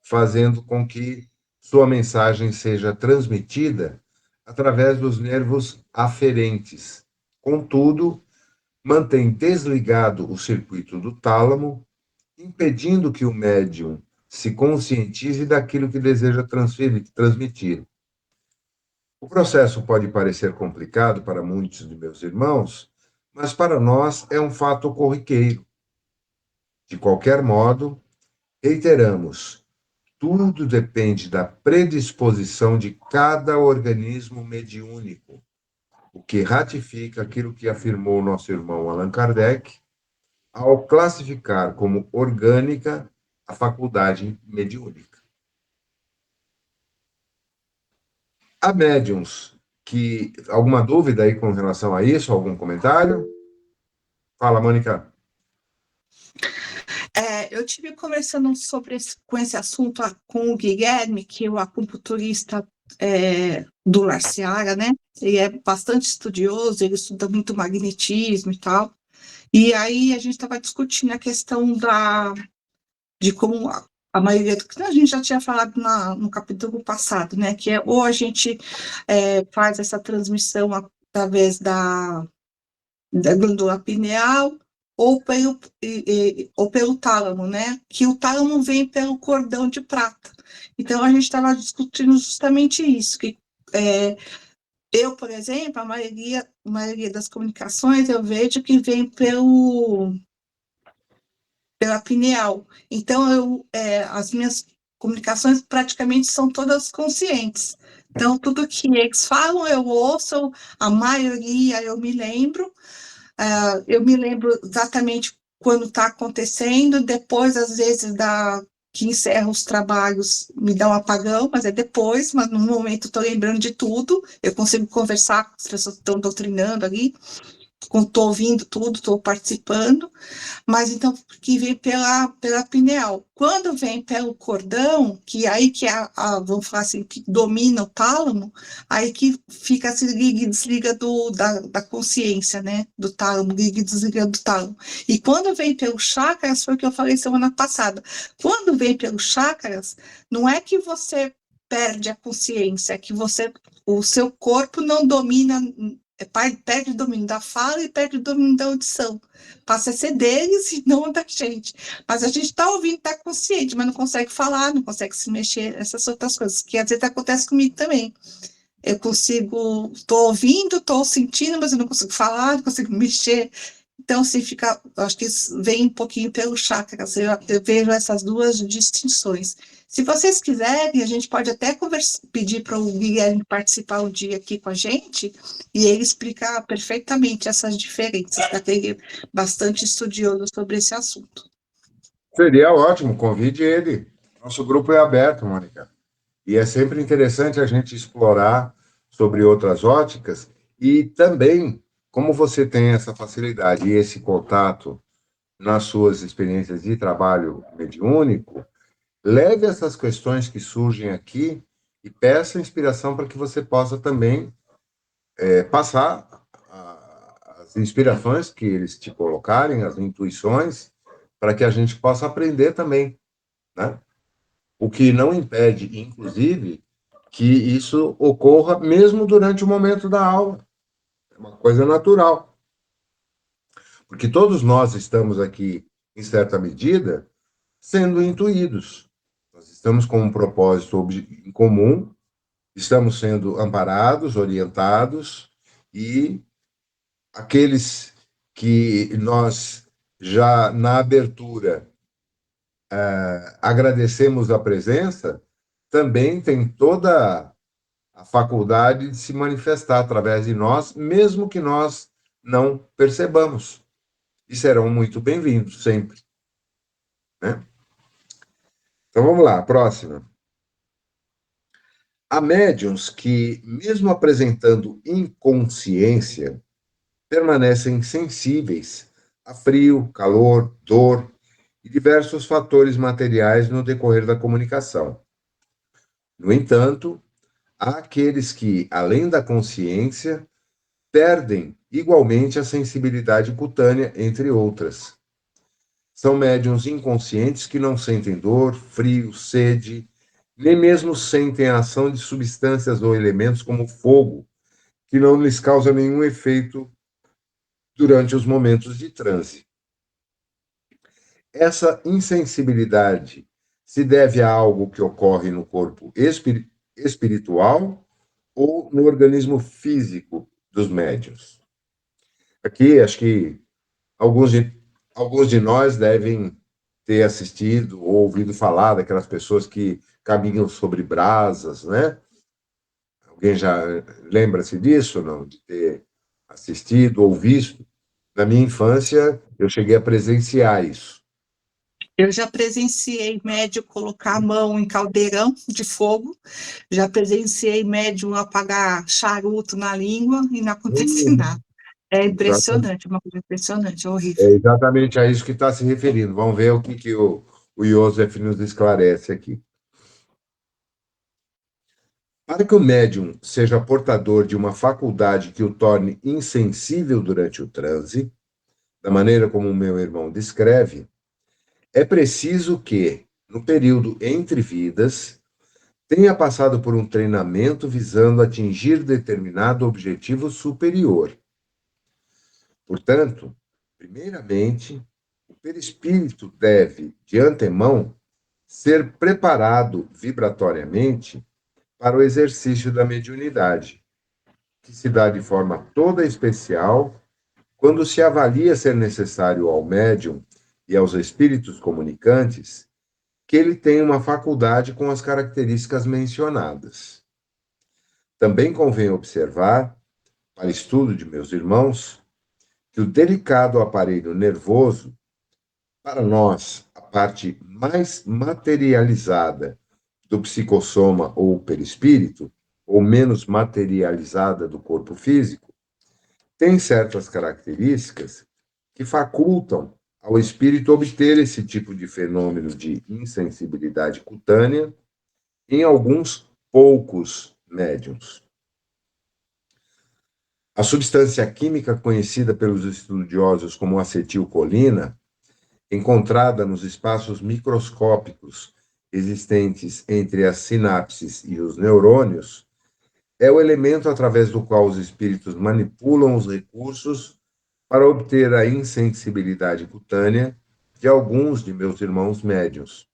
fazendo com que sua mensagem seja transmitida através dos nervos aferentes. Contudo, mantém desligado o circuito do tálamo, impedindo que o médium se conscientize daquilo que deseja transmitir. O processo pode parecer complicado para muitos de meus irmãos, mas para nós é um fato corriqueiro. De qualquer modo, reiteramos, tudo depende da predisposição de cada organismo mediúnico, o que ratifica aquilo que afirmou nosso irmão Allan Kardec ao classificar como orgânica a faculdade mediúnica. Há médiuns que... Alguma dúvida aí com relação a isso? Algum comentário? Fala, Mônica. Eu tive conversando com esse assunto com o Guilherme, que é o acupunturista do Larciara, né? Ele é bastante estudioso, ele estuda muito magnetismo e tal. E aí a gente estava discutindo a questão de como a maioria do que a gente já tinha falado no capítulo passado, né? Que é ou a gente faz essa transmissão através da glândula pineal ou pelo tálamo, né? Que o tálamo vem pelo cordão de prata. Então, a gente estava discutindo justamente isso, que eu, por exemplo, a maioria das comunicações eu vejo que vem pela pineal. Então, as minhas comunicações praticamente são todas conscientes. Então, tudo que eles falam, eu ouço, a maioria eu me lembro. Eu me lembro exatamente quando está acontecendo, depois, às vezes, que encerra os trabalhos, me dá um apagão, mas é depois, mas no momento estou lembrando de tudo, eu consigo conversar com as pessoas que estão doutrinando ali, estou ouvindo tudo, estou participando, mas então que vem pela pineal. Quando vem pelo cordão, que aí que vamos falar assim, que domina o tálamo, aí que fica se liga e desliga da consciência, né? Do tálamo, liga e desliga do tálamo. E quando vem pelos chakras, foi o que eu falei semana passada. Quando vem pelos chakras, não é que você perde a consciência, é que o seu corpo não domina, perde o domínio da fala e perde o domínio da audição. Passa a ser deles e não da gente. Mas a gente está ouvindo, está consciente, mas não consegue falar, não consegue se mexer, essas outras coisas, que às vezes acontece comigo também. Eu estou ouvindo, estou sentindo, mas eu não consigo falar, não consigo mexer. Então, assim, acho que isso vem um pouquinho pelo chakras, eu vejo essas duas distinções. Se vocês quiserem, a gente pode até pedir para o Guilherme participar um dia aqui com a gente e ele explicar perfeitamente essas diferenças, porque ele é bastante estudioso sobre esse assunto. Seria ótimo, convide ele. Nosso grupo é aberto, Mônica. E é sempre interessante a gente explorar sobre outras óticas e também, como você tem essa facilidade e esse contato nas suas experiências de trabalho mediúnico, leve essas questões que surgem aqui e peça inspiração para que você possa também passar as inspirações que eles te colocarem, as intuições, para que a gente possa aprender também, né? O que não impede, inclusive, que isso ocorra mesmo durante o momento da aula. É uma coisa natural. Porque todos nós estamos aqui, em certa medida, sendo intuídos. Nós estamos com um propósito em comum, estamos sendo amparados, orientados, e aqueles que nós já na abertura agradecemos a presença, também tem toda a faculdade de se manifestar através de nós, mesmo que nós não percebamos. E serão muito bem-vindos sempre, né? Então vamos lá, próxima. Há médiuns que, mesmo apresentando inconsciência, permanecem sensíveis a frio, calor, dor e diversos fatores materiais no decorrer da comunicação. No entanto, há aqueles que, além da consciência, perdem igualmente a sensibilidade cutânea, entre outras. São médiuns inconscientes que não sentem dor, frio, sede, nem mesmo sentem a ação de substâncias ou elementos como fogo, que não lhes causa nenhum efeito durante os momentos de transe. Essa insensibilidade se deve a algo que ocorre no corpo espiritual ou no organismo físico dos médiuns. Aqui, acho que alguns de nós devem ter assistido ou ouvido falar daquelas pessoas que caminham sobre brasas, né? Alguém já lembra-se disso, não? De ter assistido ou visto? Na minha infância, eu cheguei a presenciar isso. Eu já presenciei médium colocar a mão em caldeirão de fogo, já presenciei médium apagar charuto na língua e não acontece nada. É impressionante, uma coisa impressionante, é horrível. É exatamente a isso que está se referindo. Vamos ver o que o Joseph nos esclarece aqui. Para que o médium seja portador de uma faculdade que o torne insensível durante o transe, da maneira como o meu irmão descreve, é preciso que, no período entre vidas, tenha passado por um treinamento visando atingir determinado objetivo superior. Portanto, primeiramente, o perispírito deve, de antemão, ser preparado vibratoriamente para o exercício da mediunidade, que se dá de forma toda especial quando se avalia ser necessário ao médium e aos espíritos comunicantes que ele tenha uma faculdade com as características mencionadas. Também convém observar, para estudo de meus irmãos, que o delicado aparelho nervoso, para nós, a parte mais materializada do psicossoma ou perispírito, ou menos materializada do corpo físico, tem certas características que facultam ao espírito obter esse tipo de fenômeno de insensibilidade cutânea em alguns poucos médiuns. A substância química conhecida pelos estudiosos como acetilcolina, encontrada nos espaços microscópicos existentes entre as sinapses e os neurônios, é o elemento através do qual os espíritos manipulam os recursos para obter a insensibilidade cutânea de alguns de meus irmãos médiuns.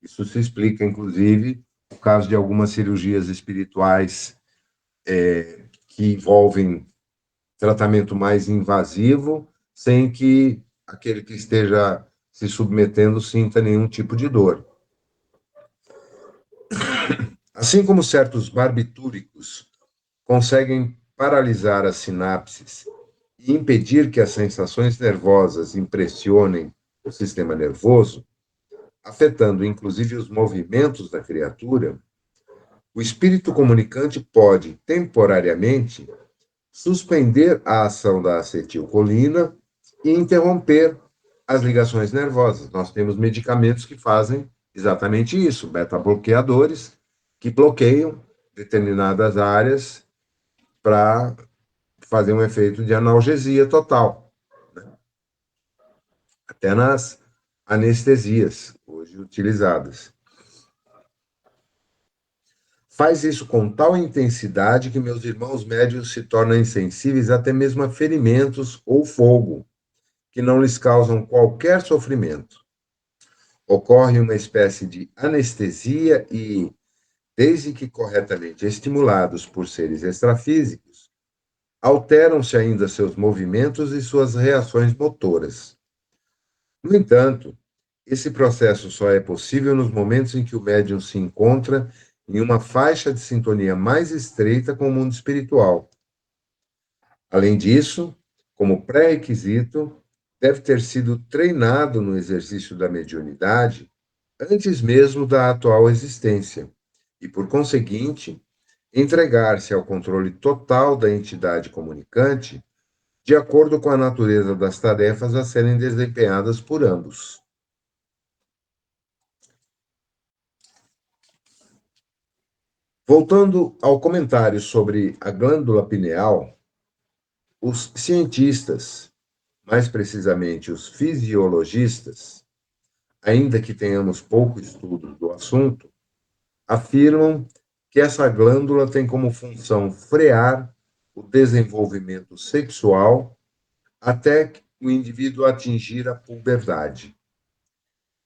Isso se explica, inclusive, no caso de algumas cirurgias espirituais que envolvem tratamento mais invasivo, sem que aquele que esteja se submetendo sinta nenhum tipo de dor. Assim como certos barbitúricos conseguem paralisar as sinapses e impedir que as sensações nervosas impressionem o sistema nervoso, afetando inclusive os movimentos da criatura, o espírito comunicante pode, temporariamente, suspender a ação da acetilcolina e interromper as ligações nervosas. Nós temos medicamentos que fazem exatamente isso, beta-bloqueadores, que bloqueiam determinadas áreas para fazer um efeito de analgesia total, né? Até nas anestesias hoje utilizadas. Faz isso com tal intensidade que meus irmãos médiuns se tornam insensíveis até mesmo a ferimentos ou fogo, que não lhes causam qualquer sofrimento. Ocorre uma espécie de anestesia e, desde que corretamente estimulados por seres extrafísicos, alteram-se ainda seus movimentos e suas reações motoras. No entanto, esse processo só é possível nos momentos em que o médium se encontra em uma faixa de sintonia mais estreita com o mundo espiritual. Além disso, como pré-requisito, deve ter sido treinado no exercício da mediunidade antes mesmo da atual existência e, por conseguinte, entregar-se ao controle total da entidade comunicante de acordo com a natureza das tarefas a serem desempenhadas por ambos. Voltando ao comentário sobre a glândula pineal, os cientistas, mais precisamente os fisiologistas, ainda que tenhamos pouco estudo do assunto, afirmam que essa glândula tem como função frear o desenvolvimento sexual até que o indivíduo atingir a puberdade.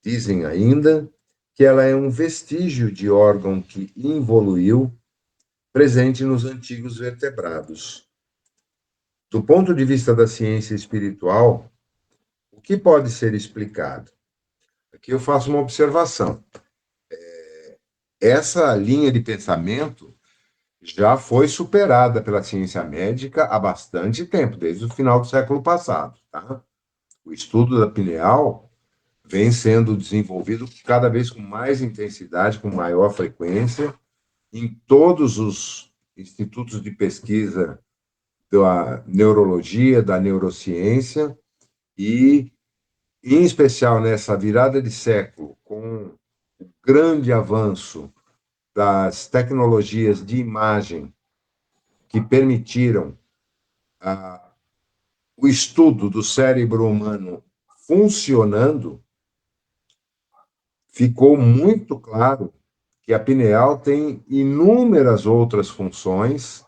Dizem ainda que ela é um vestígio de órgão que evoluiu, presente nos antigos vertebrados. Do ponto de vista da ciência espiritual, o que pode ser explicado? Aqui eu faço uma observação. Essa linha de pensamento já foi superada pela ciência médica há bastante tempo, desde o final do século passado, tá? O estudo da pineal vem sendo desenvolvido cada vez com mais intensidade, com maior frequência, em todos os institutos de pesquisa da neurologia, da neurociência, e, em especial, nessa virada de século, com o grande avanço das tecnologias de imagem que permitiram o estudo do cérebro humano funcionando, ficou muito claro que a pineal tem inúmeras outras funções,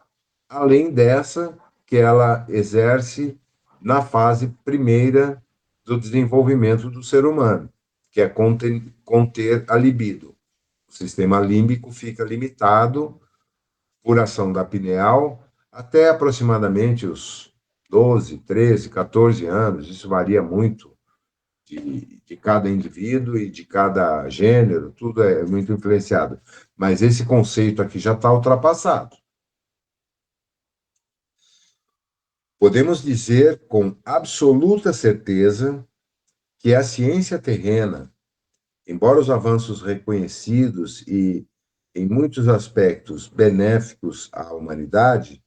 além dessa que ela exerce na fase primeira do desenvolvimento do ser humano, que é conter a libido. O sistema límbico fica limitado por ação da pineal até aproximadamente os 12, 13, 14 anos, isso varia muito de cada indivíduo e de cada gênero, tudo é muito influenciado. Mas esse conceito aqui já está ultrapassado. Podemos dizer com absoluta certeza que a ciência terrena, embora os avanços reconhecidos e, em muitos aspectos, benéficos à humanidade,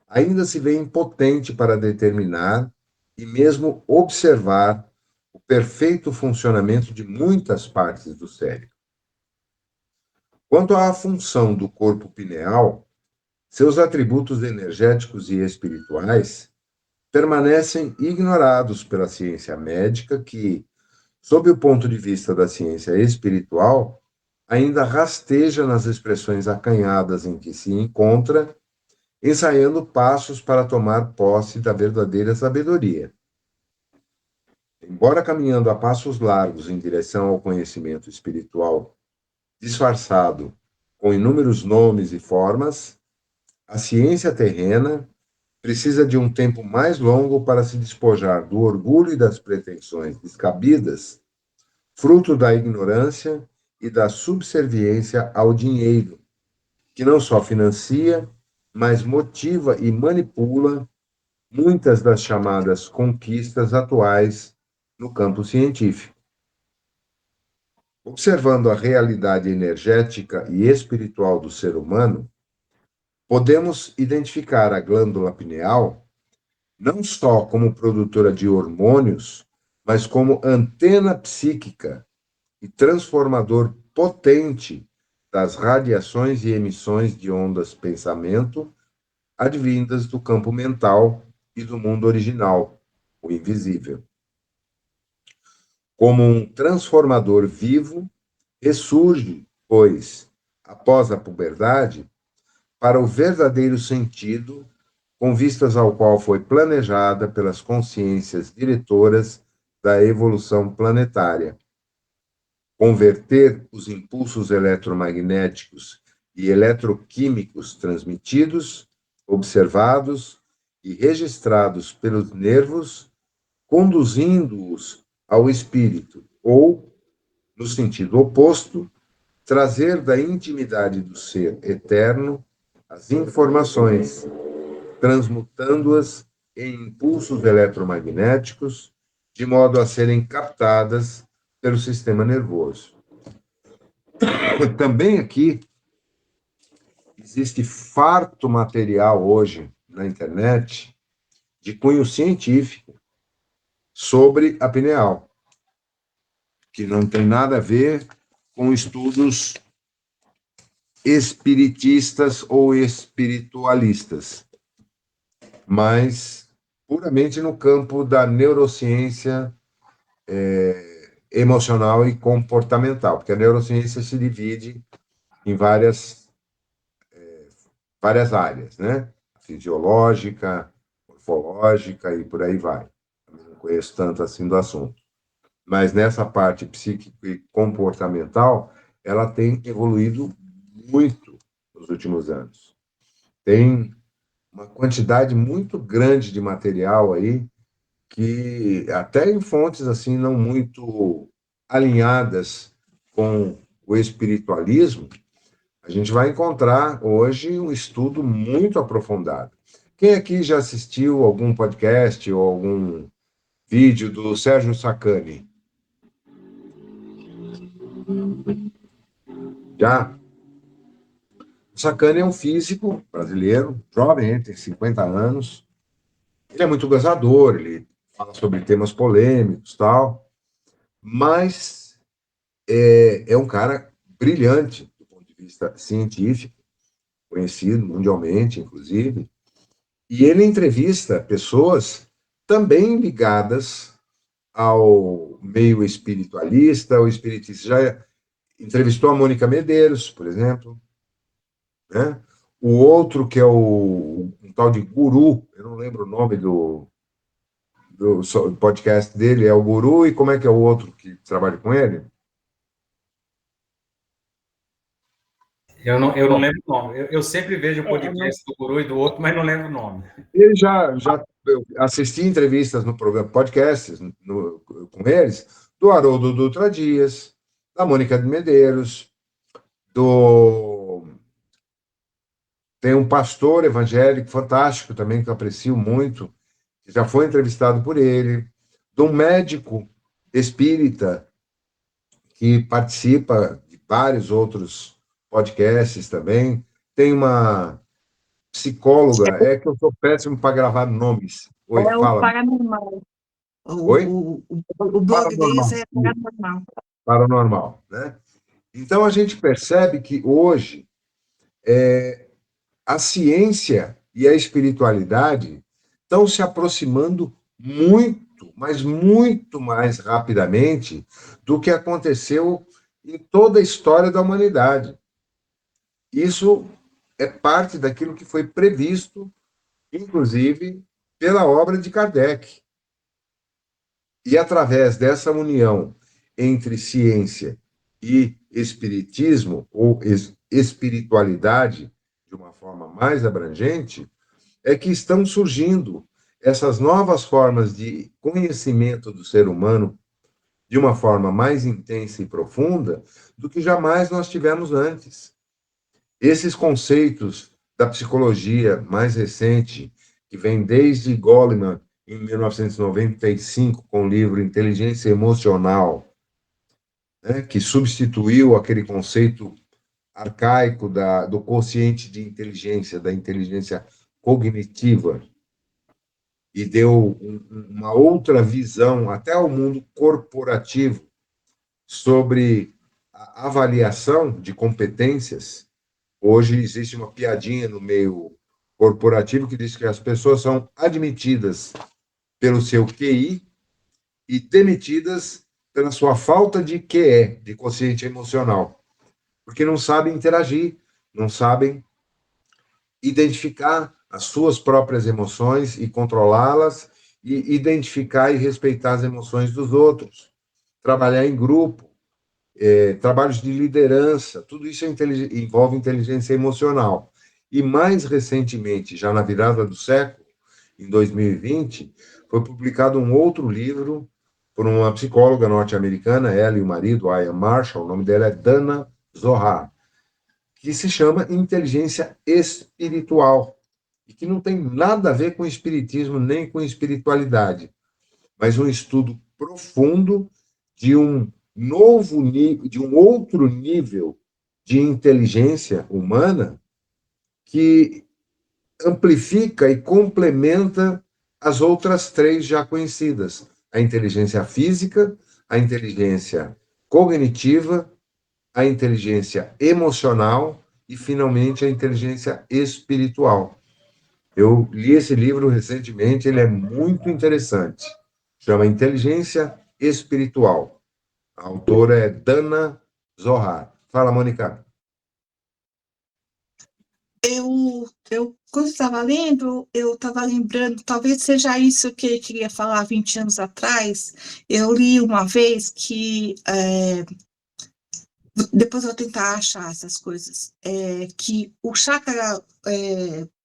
ainda se vê impotente para determinar e mesmo observar o perfeito funcionamento de muitas partes do cérebro. Quanto à função do corpo pineal, seus atributos energéticos e espirituais permanecem ignorados pela ciência médica que, sob o ponto de vista da ciência espiritual, ainda rasteja nas expressões acanhadas em que se encontra, ensaiando passos para tomar posse da verdadeira sabedoria. Embora caminhando a passos largos em direção ao conhecimento espiritual, disfarçado com inúmeros nomes e formas, a ciência terrena precisa de um tempo mais longo para se despojar do orgulho e das pretensões descabidas, fruto da ignorância e da subserviência ao dinheiro, que não só financia, mas motiva e manipula muitas das chamadas conquistas atuais no campo científico. Observando a realidade energética e espiritual do ser humano, podemos identificar a glândula pineal não só como produtora de hormônios, mas como antena psíquica e transformador potente das radiações e emissões de ondas pensamento advindas do campo mental e do mundo original, o invisível. Como um transformador vivo, ressurge, pois, após a puberdade, para o verdadeiro sentido, com vistas ao qual foi planejada pelas consciências diretoras da evolução planetária. Converter os impulsos eletromagnéticos e eletroquímicos transmitidos, observados e registrados pelos nervos, conduzindo-os ao espírito, ou, no sentido oposto, trazer da intimidade do ser eterno as informações, transmutando-as em impulsos eletromagnéticos, de modo a serem captadas pelo sistema nervoso. Também aqui existe farto material hoje na internet de cunho científico sobre a pineal, que não tem nada a ver com estudos espiritistas ou espiritualistas, mas puramente no campo da neurociência emocional e comportamental, porque a neurociência se divide em várias áreas, né? Fisiológica, morfológica e por aí vai. Eu não conheço tanto assim do assunto. Mas nessa parte psíquica e comportamental, ela tem evoluído muito nos últimos anos. Tem uma quantidade muito grande de material aí que até em fontes assim não muito alinhadas com o espiritualismo, a gente vai encontrar hoje um estudo muito aprofundado. Quem aqui já assistiu algum podcast ou algum vídeo do Sérgio Sacani? Já? O Sacani é um físico brasileiro, jovem, tem 50 anos. Ele é muito gozador, ele fala sobre temas polêmicos e tal, mas é um cara brilhante do ponto de vista científico, conhecido mundialmente, inclusive, e ele entrevista pessoas também ligadas ao meio espiritualista. O espiritista já entrevistou a Mônica Medeiros, por exemplo, né? O outro, que é um tal de Guru, eu não lembro o nome do podcast dele, é o Guru, e como é que é o outro que trabalha com ele? Eu não lembro o nome. Eu sempre vejo o podcast do Guru e do outro, mas não lembro o nome. Ele eu assisti entrevistas no programa, podcasts com eles, do Haroldo Dutra Dias, da Mônica de Medeiros, tem um pastor evangélico fantástico também, que eu aprecio muito, que já foi entrevistado por ele, de um médico espírita que participa de vários outros podcasts também, tem uma psicóloga, é que eu sou péssimo para gravar nomes. Oi, É o fala. paranormal. Oi? O blog deles é paranormal. Paranormal, né? Então, a gente percebe que hoje a ciência e a espiritualidade estão se aproximando muito, mas muito mais rapidamente do que aconteceu em toda a história da humanidade. Isso é parte daquilo que foi previsto, inclusive, pela obra de Kardec. E através dessa união entre ciência e espiritismo, ou espiritualidade, de uma forma mais abrangente, é que estão surgindo essas novas formas de conhecimento do ser humano de uma forma mais intensa e profunda do que jamais nós tivemos antes. Esses conceitos da psicologia mais recente, que vem desde Goleman, em 1995, com o livro Inteligência Emocional, né, que substituiu aquele conceito arcaico do quociente de inteligência, da inteligência cognitiva, e deu uma outra visão, até ao mundo corporativo, sobre a avaliação de competências. Hoje existe uma piadinha no meio corporativo que diz que as pessoas são admitidas pelo seu QI e demitidas pela sua falta de QE, de quociente emocional, porque não sabem interagir, não sabem identificar as suas próprias emoções e controlá-las, e identificar e respeitar as emoções dos outros, trabalhar em grupo, trabalhos de liderança, tudo isso envolve inteligência emocional. E mais recentemente, já na virada do século, em 2020, foi publicado um outro livro por uma psicóloga norte-americana, ela e o marido, Ian Marshall, o nome dela é Dana Zohar, que se chama Inteligência Espiritual, e que não tem nada a ver com espiritismo nem com espiritualidade, mas um estudo profundo de um novo nível, de um outro nível de inteligência humana que amplifica e complementa as outras três já conhecidas: a inteligência física, a inteligência cognitiva, a inteligência emocional e, finalmente, a inteligência espiritual. Eu li esse livro recentemente, ele é muito interessante. Chama Inteligência Espiritual. A autora é Dana Zohar. Fala, Mônica. Quando estava lendo, eu estava lembrando, talvez seja isso que eu queria falar 20 anos atrás. Eu li uma vez que, depois eu vou tentar achar essas coisas, que o chakra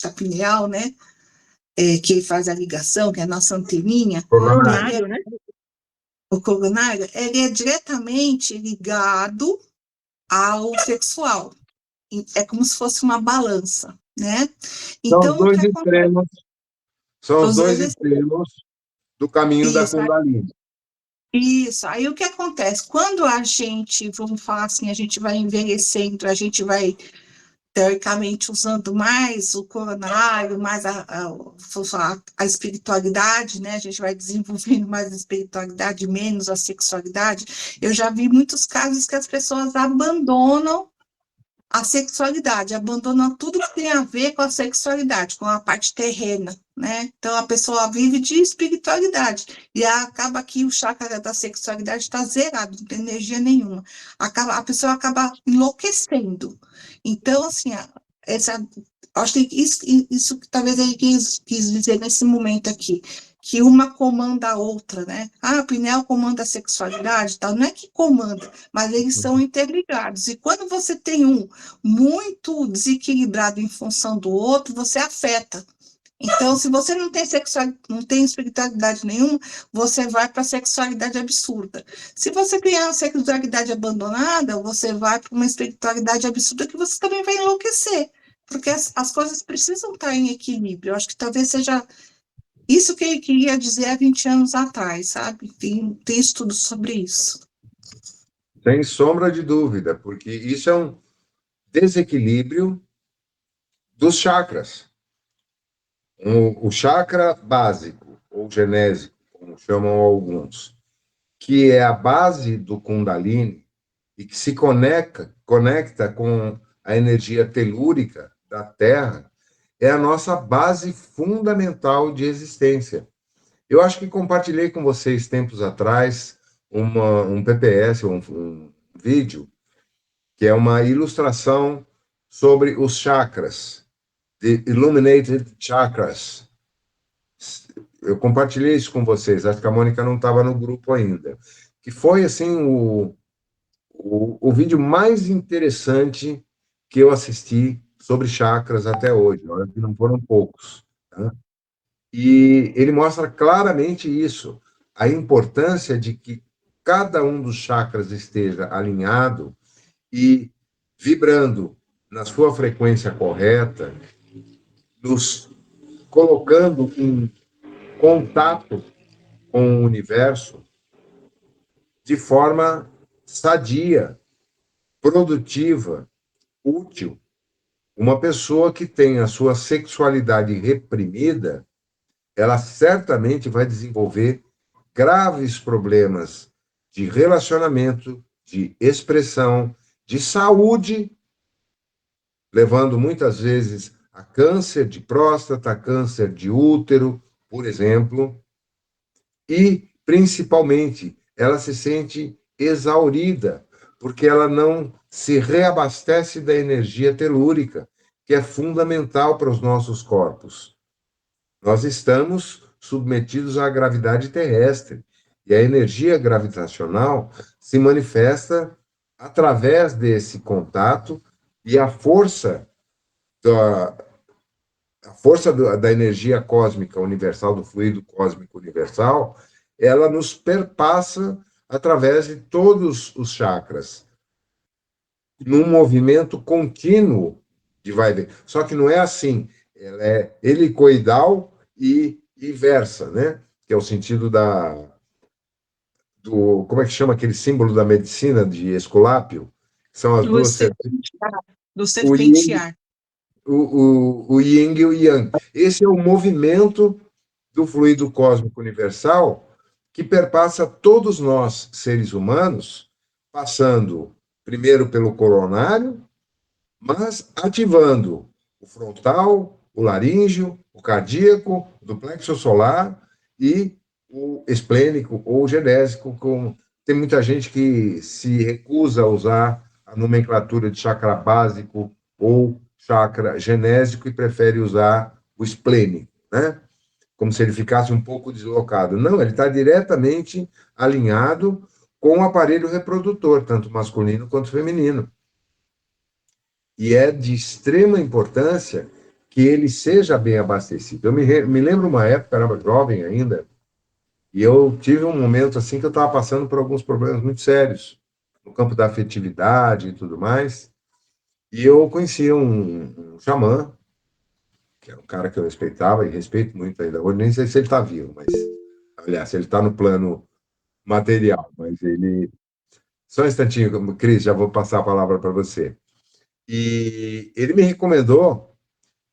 da pineal, né, que faz a ligação, que é a nossa anteninha, Coronário, né? o coronário, ele é diretamente ligado ao sexual. É como se fosse uma balança, né? Então, são os dois extremos. São os dois extremos do caminho da Kundalini. Isso. Aí o que acontece? Quando a gente, vamos falar assim, a gente vai envelhecendo, a gente vai, teoricamente, usando mais o coronário, mais a espiritualidade, né? A gente vai desenvolvendo mais a espiritualidade, menos a sexualidade. Eu já vi muitos casos que as pessoas abandonam a sexualidade, abandona tudo que tem a ver com a sexualidade, com a parte terrena, né? Então, a pessoa vive de espiritualidade, e acaba que o chakra da sexualidade está zerado, não tem energia nenhuma. A pessoa acaba enlouquecendo. Então, assim, acho que isso que talvez ele quis dizer nesse momento aqui, que uma comanda a outra, né? A pineal comanda a sexualidade, tal. Não é que comanda, mas eles são interligados. E quando você tem um muito desequilibrado em função do outro, você afeta. Então, se você não tem não tem espiritualidade nenhuma, você vai para a sexualidade absurda. Se você tem a sexualidade abandonada, você vai para uma espiritualidade absurda que você também vai enlouquecer. Porque as coisas precisam estar em equilíbrio. Eu acho que talvez seja isso que ele queria dizer há 20 anos atrás, sabe? Tem estudo sobre isso. Sem sombra de dúvida, porque isso é um desequilíbrio dos chakras. O chakra básico, ou genésico, como chamam alguns, que é a base do Kundalini e que se conecta com a energia telúrica da Terra, é a nossa base fundamental de existência. Eu acho que compartilhei com vocês tempos atrás um PPS, um vídeo, que é uma ilustração sobre os chakras, The Illuminated Chakras. Eu compartilhei isso com vocês, acho que a Mônica não estava no grupo ainda, que foi, assim, o vídeo mais interessante que eu assisti sobre chakras até hoje, olha que não foram poucos, tá? E ele mostra claramente isso, a importância de que cada um dos chakras esteja alinhado e vibrando na sua frequência correta, nos colocando em contato com o universo de forma sadia, produtiva, útil. Uma pessoa que tem a sua sexualidade reprimida, ela certamente vai desenvolver graves problemas de relacionamento, de expressão, de saúde, levando muitas vezes a câncer de próstata, câncer de útero, por exemplo, e, principalmente, ela se sente exaurida, porque ela não se reabastece da energia telúrica, que é fundamental para os nossos corpos. Nós estamos submetidos à gravidade terrestre, e a energia gravitacional se manifesta através desse contato, e a força da energia cósmica universal, do fluido cósmico universal, ela nos perpassa através de todos os chakras, num movimento contínuo de vai e vem. Só que não é assim, ela é helicoidal e inversa, né? Que é o sentido como é que chama aquele símbolo da medicina de Esculápio? São as duas do serpentear. O yin e o yang. Esse é o movimento do fluido cósmico universal que perpassa todos nós, seres humanos, passando primeiro pelo coronário, mas ativando o frontal, o laríngeo, o cardíaco, do plexo solar e o esplênico ou genésico. Tem muita gente que se recusa a usar a nomenclatura de chakra básico ou chakra genésico e prefere usar o esplênico, né? Como se ele ficasse um pouco deslocado. Não, ele está diretamente alinhado com o aparelho reprodutor, tanto masculino quanto feminino. E é de extrema importância que ele seja bem abastecido. Eu me lembro uma época, eu era jovem ainda, e eu tive um momento assim que eu estava passando por alguns problemas muito sérios, no campo da afetividade e tudo mais, e eu conhecia um xamã, que é um cara que eu respeitava e respeito muito ainda hoje, nem sei se ele está vivo, mas, aliás, se ele está no plano material, mas ele... Só um instantinho, Cris, já vou passar a palavra para você. E ele me recomendou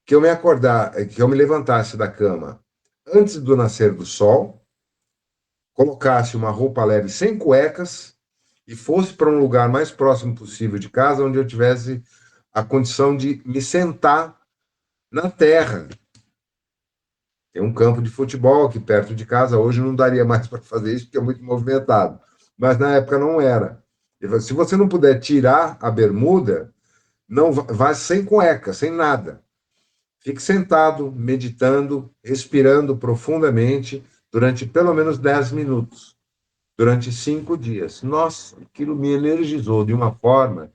que eu me levantasse da cama antes do nascer do sol, colocasse uma roupa leve sem cuecas e fosse para um lugar mais próximo possível de casa, onde eu tivesse a condição de me sentar na terra. Tem um campo de futebol aqui perto de casa, hoje não daria mais para fazer isso, porque é muito movimentado. Mas na época não era. Ele falou, se você não puder tirar a bermuda, não vá sem cueca, sem nada. Fique sentado, meditando, respirando profundamente durante pelo menos 10 minutos, durante 5 dias. Nossa, aquilo me energizou de uma forma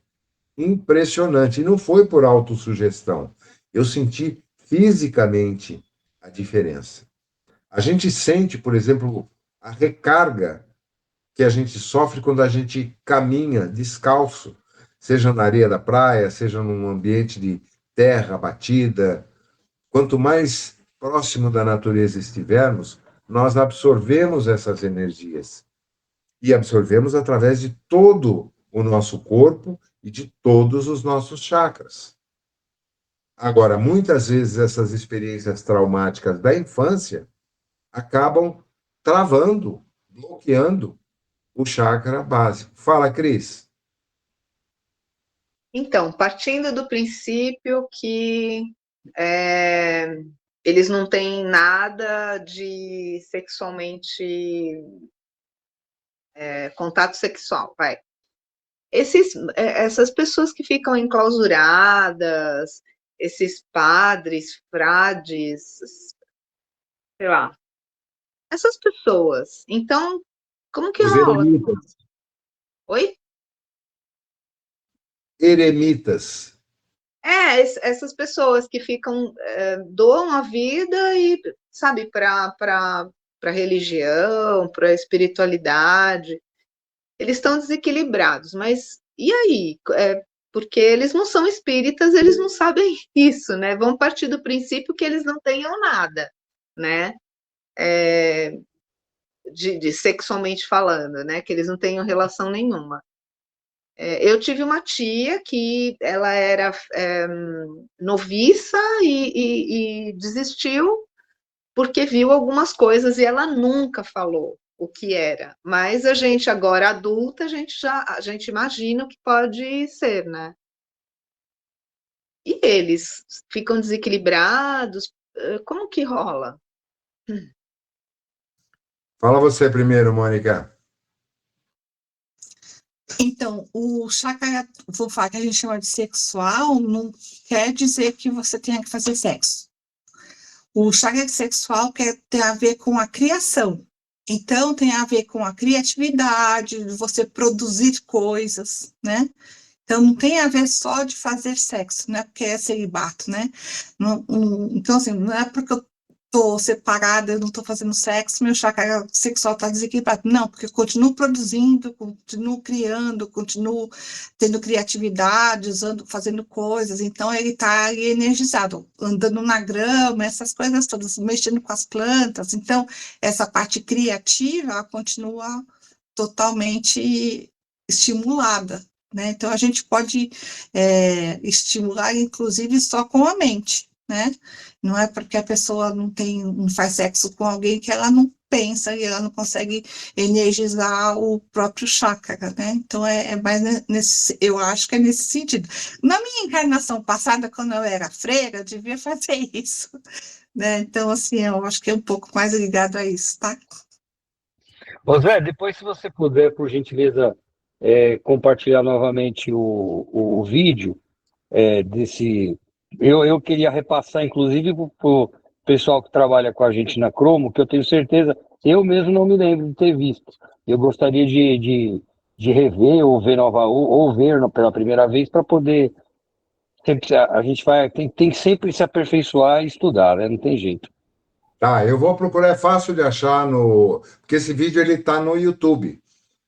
impressionante. E não foi por autossugestão. Eu senti fisicamente a diferença. A gente sente, por exemplo, a recarga que a gente sofre quando a gente caminha descalço, seja na areia da praia, seja num ambiente de terra batida. Quanto mais próximo da natureza estivermos, nós absorvemos essas energias. E absorvemos através de todo o nosso corpo e de todos os nossos chakras. Agora, muitas vezes essas experiências traumáticas da infância acabam travando, bloqueando o chakra básico. Fala, Cris. Então, partindo do princípio que eles não têm nada de sexualmente contato sexual, vai. Essas pessoas que ficam enclausuradas, esses padres, frades, sei lá, essas pessoas. Então, como que Os rola? eremitas. Oi? Eremitas. Essas pessoas que ficam, doam a vida e, sabe, para religião, para espiritualidade, eles estão desequilibrados, mas e aí? Porque eles não são espíritas, eles não sabem isso, né? Vão partir do princípio que eles não tenham nada, né? De sexualmente falando, né? Que eles não tenham relação nenhuma. Eu tive uma tia que ela era noviça e desistiu porque viu algumas coisas e ela nunca falou o que era. Mas a gente agora adulta, a gente imagina o que pode ser, né? E eles ficam desequilibrados? Como que rola? Fala você primeiro, Mônica. Então, o chakra, vou falar que a gente chama de sexual, não quer dizer que você tenha que fazer sexo. O chakra sexual tem a ver com a criação. Então, tem a ver com a criatividade, de você produzir coisas, né? Então, não tem a ver só de fazer sexo, né? Porque é celibato, né? Então, assim, não é porque eu estou separada, eu não estou fazendo sexo, meu chakra sexual está desequilibrado. Não, porque eu continuo produzindo, continuo criando, continuo tendo criatividade, fazendo coisas. Então, ele está energizado, andando na grama, essas coisas todas, mexendo com as plantas. Então, essa parte criativa, ela continua totalmente estimulada. Né? Então, a gente pode estimular, inclusive, só com a mente, né? Não é porque a pessoa não faz sexo com alguém que ela não pensa e ela não consegue energizar o próprio chakra, né? Então, é mais eu acho que é nesse sentido. Na minha encarnação passada, quando eu era freira, eu devia fazer isso, né? Então, assim, eu acho que é um pouco mais ligado a isso, tá? Ô Zé, depois, se você puder, por gentileza, compartilhar novamente o vídeo desse. Eu queria repassar, inclusive, para o pessoal que trabalha com a gente na Cromo, que eu tenho certeza, eu mesmo não me lembro de ter visto. Eu gostaria de rever ou ver ou ver pela primeira vez para poder. A gente tem que sempre se aperfeiçoar e estudar, né? Não tem jeito. Tá, eu vou procurar, é fácil de achar porque esse vídeo ele está no YouTube.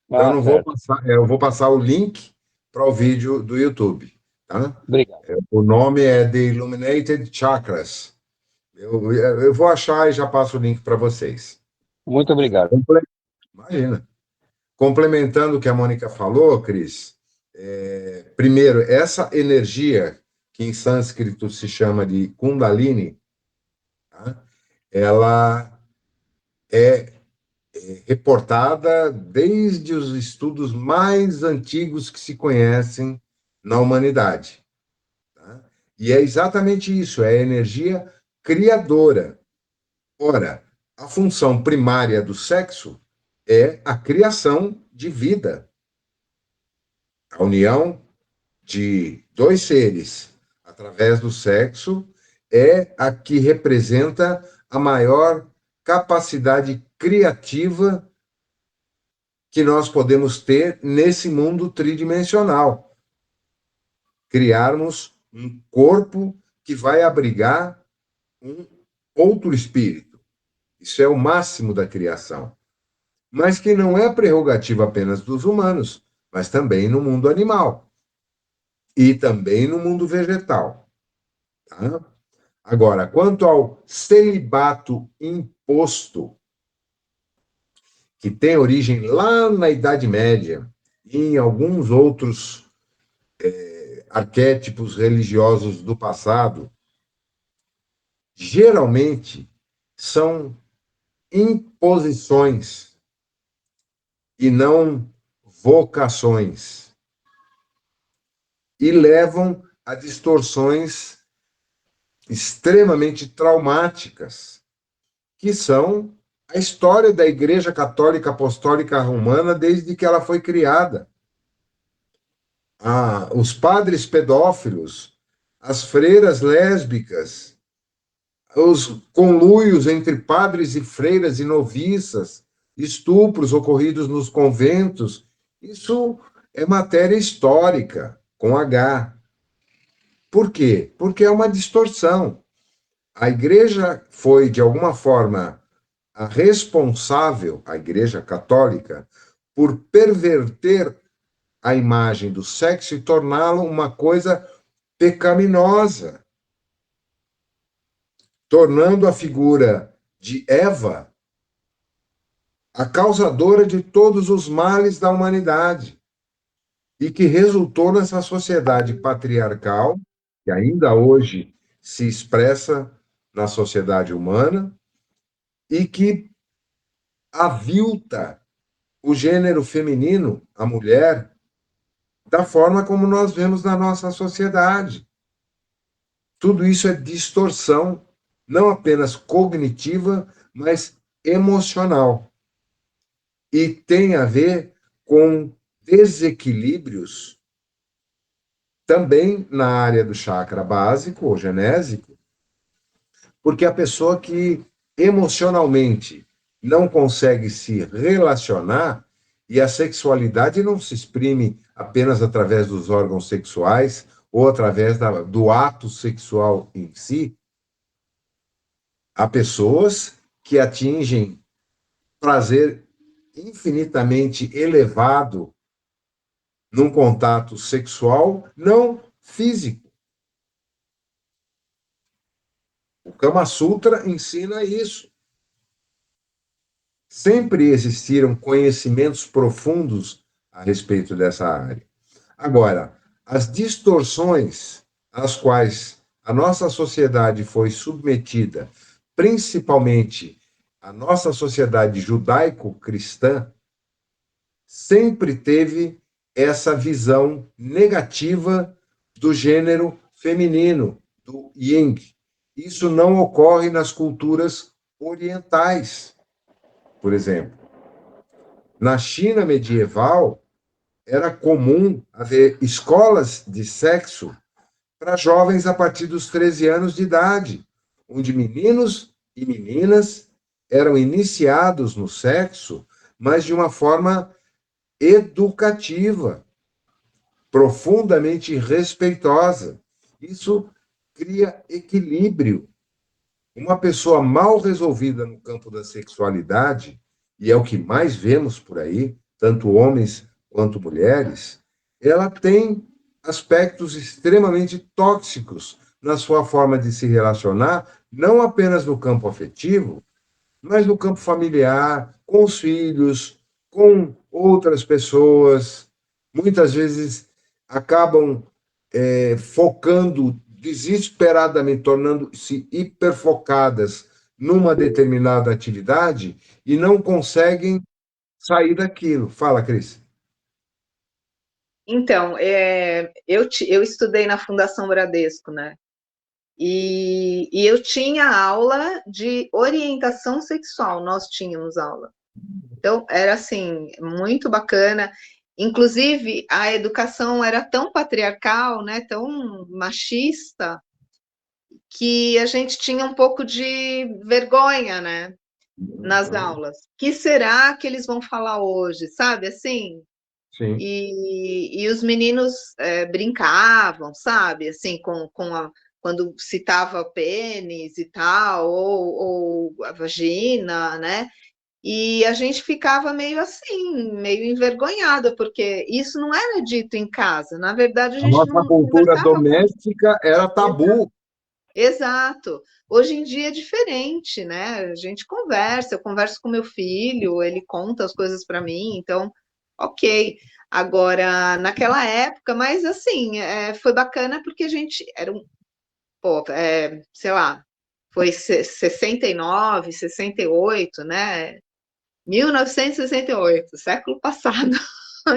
Então eu não vou Certo. passar, eu vou passar o link para o vídeo do YouTube, tá? Obrigado. O nome é The Illuminated Chakras. Eu vou achar e já passo o link para vocês. Muito obrigado. Imagina. Complementando o que a Mônica falou, Cris, primeiro, essa energia, que em sânscrito se chama de Kundalini, tá? Ela é reportada desde os estudos mais antigos que se conhecem na humanidade. E é exatamente isso, é a energia criadora. Ora, a função primária do sexo é a criação de vida. A união de dois seres através do sexo é a que representa a maior capacidade criativa que nós podemos ter nesse mundo tridimensional. Criarmos um corpo que vai abrigar um outro espírito. Isso é o máximo da criação. Mas que não é prerrogativa apenas dos humanos, mas também no mundo animal e também no mundo vegetal. Tá? Agora, quanto ao celibato imposto, que tem origem lá na Idade Média e em alguns outros arquétipos religiosos do passado, geralmente são imposições e não vocações, e levam a distorções extremamente traumáticas, que são a história da Igreja Católica Apostólica Romana desde que ela foi criada. Os padres pedófilos, as freiras lésbicas, os conluios entre padres e freiras e noviças, estupros ocorridos nos conventos, isso é matéria histórica, com H. Por quê? Porque é uma distorção. A Igreja foi, de alguma forma, a responsável, a Igreja Católica, por perverter a imagem do sexo e torná-lo uma coisa pecaminosa, tornando a figura de Eva a causadora de todos os males da humanidade, e que resultou nessa sociedade patriarcal, que ainda hoje se expressa na sociedade humana, e que avilta o gênero feminino, a mulher, da forma como nós vemos na nossa sociedade. Tudo isso é distorção, não apenas cognitiva, mas emocional. E tem a ver com desequilíbrios também na área do chakra básico ou genésico, porque a pessoa que emocionalmente não consegue se relacionar, e a sexualidade não se exprime apenas através dos órgãos sexuais ou através do ato sexual em si. Há pessoas que atingem prazer infinitamente elevado num contato sexual não físico. O Kama Sutra ensina isso. Sempre existiram conhecimentos profundos a respeito dessa área. Agora, as distorções às quais a nossa sociedade foi submetida, principalmente a nossa sociedade judaico-cristã, sempre teve essa visão negativa do gênero feminino, do yin. Isso não ocorre nas culturas orientais, por exemplo. Na China medieval, era comum haver escolas de sexo para jovens a partir dos 13 anos de idade, onde meninos e meninas eram iniciados no sexo, mas de uma forma educativa, profundamente respeitosa. Isso cria equilíbrio. Uma pessoa mal resolvida no campo da sexualidade, e é o que mais vemos por aí, tanto homens quanto mulheres, ela tem aspectos extremamente tóxicos na sua forma de se relacionar, não apenas no campo afetivo, mas no campo familiar, com os filhos, com outras pessoas. Muitas vezes acabam focando desesperadamente, tornando-se hiperfocadas numa determinada atividade e não conseguem sair daquilo. Fala, Cris. Então, eu estudei na Fundação Bradesco, né? E eu tinha aula de orientação sexual, nós tínhamos aula. Então, era assim, muito bacana. Inclusive, a educação era tão patriarcal, né, tão machista, que a gente tinha um pouco de vergonha, né, nas aulas. Que será que eles vão falar hoje, sabe, assim? Sim. E os meninos brincavam, sabe, assim, quando citava pênis e tal, ou a vagina, né? E a gente ficava meio assim, meio envergonhada, porque isso não era dito em casa. Na verdade, a A gente nossa não cultura conversava muito. doméstica era tabu. Exato. Hoje em dia é diferente, né? A gente conversa, eu converso com meu filho, ele conta as coisas para mim, então, ok. Agora, naquela época, mas assim, foi bacana porque a gente era pô, sei lá, foi 69, 68, né? 1968, século passado.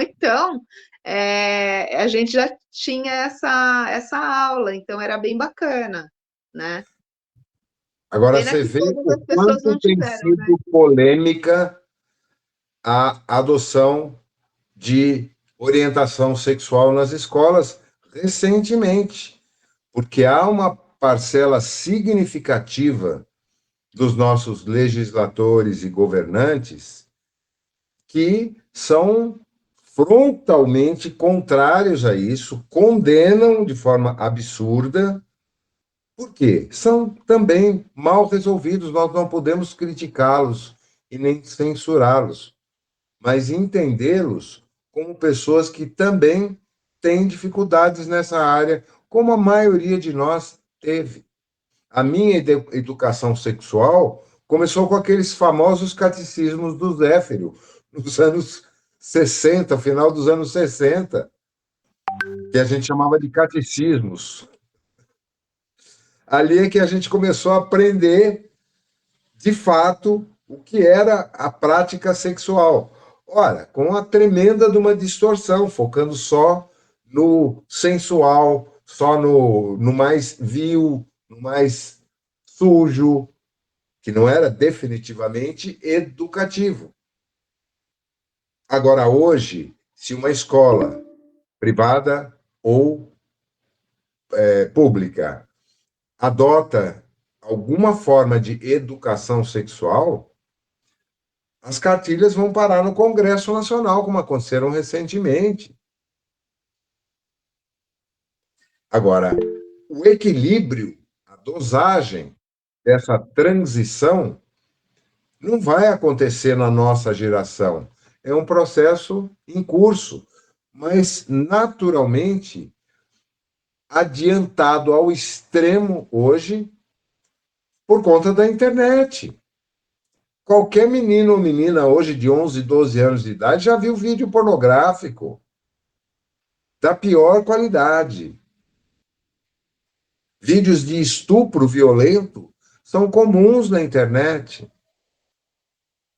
Então, a gente já tinha essa aula, então era bem bacana, né? Agora Pena você que vê todas o as pessoas quanto não tem tiveram, né? sido polêmica a adoção de orientação sexual nas escolas recentemente, porque há uma parcela significativa dos nossos legisladores e governantes que são frontalmente contrários a isso, condenam de forma absurda. Por quê? São também mal resolvidos, nós não podemos criticá-los e nem censurá-los, mas entendê-los como pessoas que também têm dificuldades nessa área, como a maioria de nós teve. A minha educação sexual começou com aqueles famosos catecismos do Zéfiro, nos anos 60, final dos anos 60, que a gente chamava de catecismos. Ali é que a gente começou a aprender, de fato, o que era a prática sexual. Ora, com a tremenda de uma distorção, focando só no sensual, só no mais vil, no mais sujo, que não era definitivamente educativo. Agora, hoje, se uma escola privada ou pública adota alguma forma de educação sexual, as cartilhas vão parar no Congresso Nacional, como aconteceram recentemente. Agora, o equilíbrio, a dosagem dessa transição não vai acontecer na nossa geração. É um processo em curso, mas naturalmente adiantado ao extremo hoje por conta da internet. Qualquer menino ou menina hoje de 11, 12 anos de idade já viu vídeo pornográfico da pior qualidade. Vídeos de estupro violento são comuns na internet.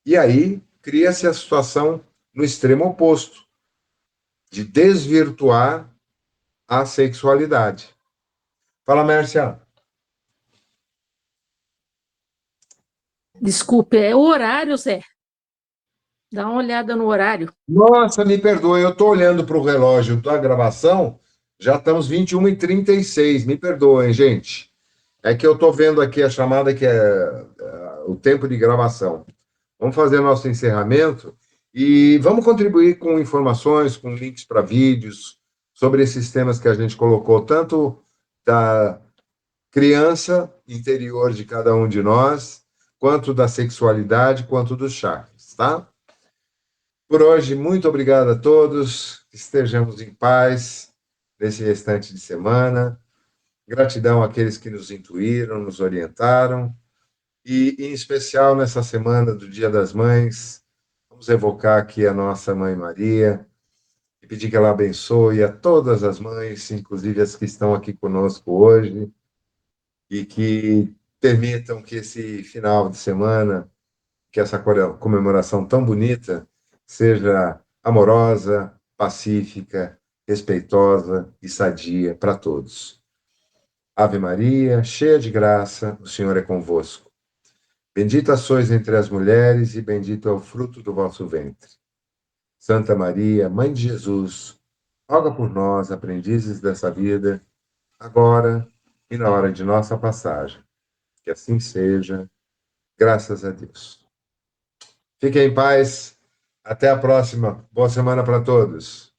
E aí cria-se a situação no extremo oposto, de desvirtuar a sexualidade. Fala, Mércia. Desculpe, é o horário, Zé. Dá uma olhada no horário. Nossa, me perdoe, eu estou olhando para o relógio da gravação, já estamos 21h36, me perdoem, gente. É que eu estou vendo aqui a chamada que é o tempo de gravação. Vamos fazer nosso encerramento e vamos contribuir com informações, com links para vídeos sobre esses temas que a gente colocou, tanto da criança interior de cada um de nós, quanto da sexualidade, quanto dos chakras, tá? Por hoje, muito obrigado a todos, estejamos em paz nesse restante de semana. Gratidão àqueles que nos intuíram, nos orientaram, e, em especial, nessa semana do Dia das Mães, vamos evocar aqui a nossa Mãe Maria e pedir que ela abençoe a todas as mães, inclusive as que estão aqui conosco hoje, e que permitam que esse final de semana, que essa comemoração tão bonita, seja amorosa, pacífica, respeitosa e sadia para todos. Ave Maria, cheia de graça, o Senhor é convosco. Bendita sois entre as mulheres e bendito é o fruto do vosso ventre. Santa Maria, Mãe de Jesus, roga por nós, aprendizes dessa vida, agora e na hora de nossa passagem. Que assim seja, graças a Deus. Fiquem em paz, até a próxima. Boa semana para todos.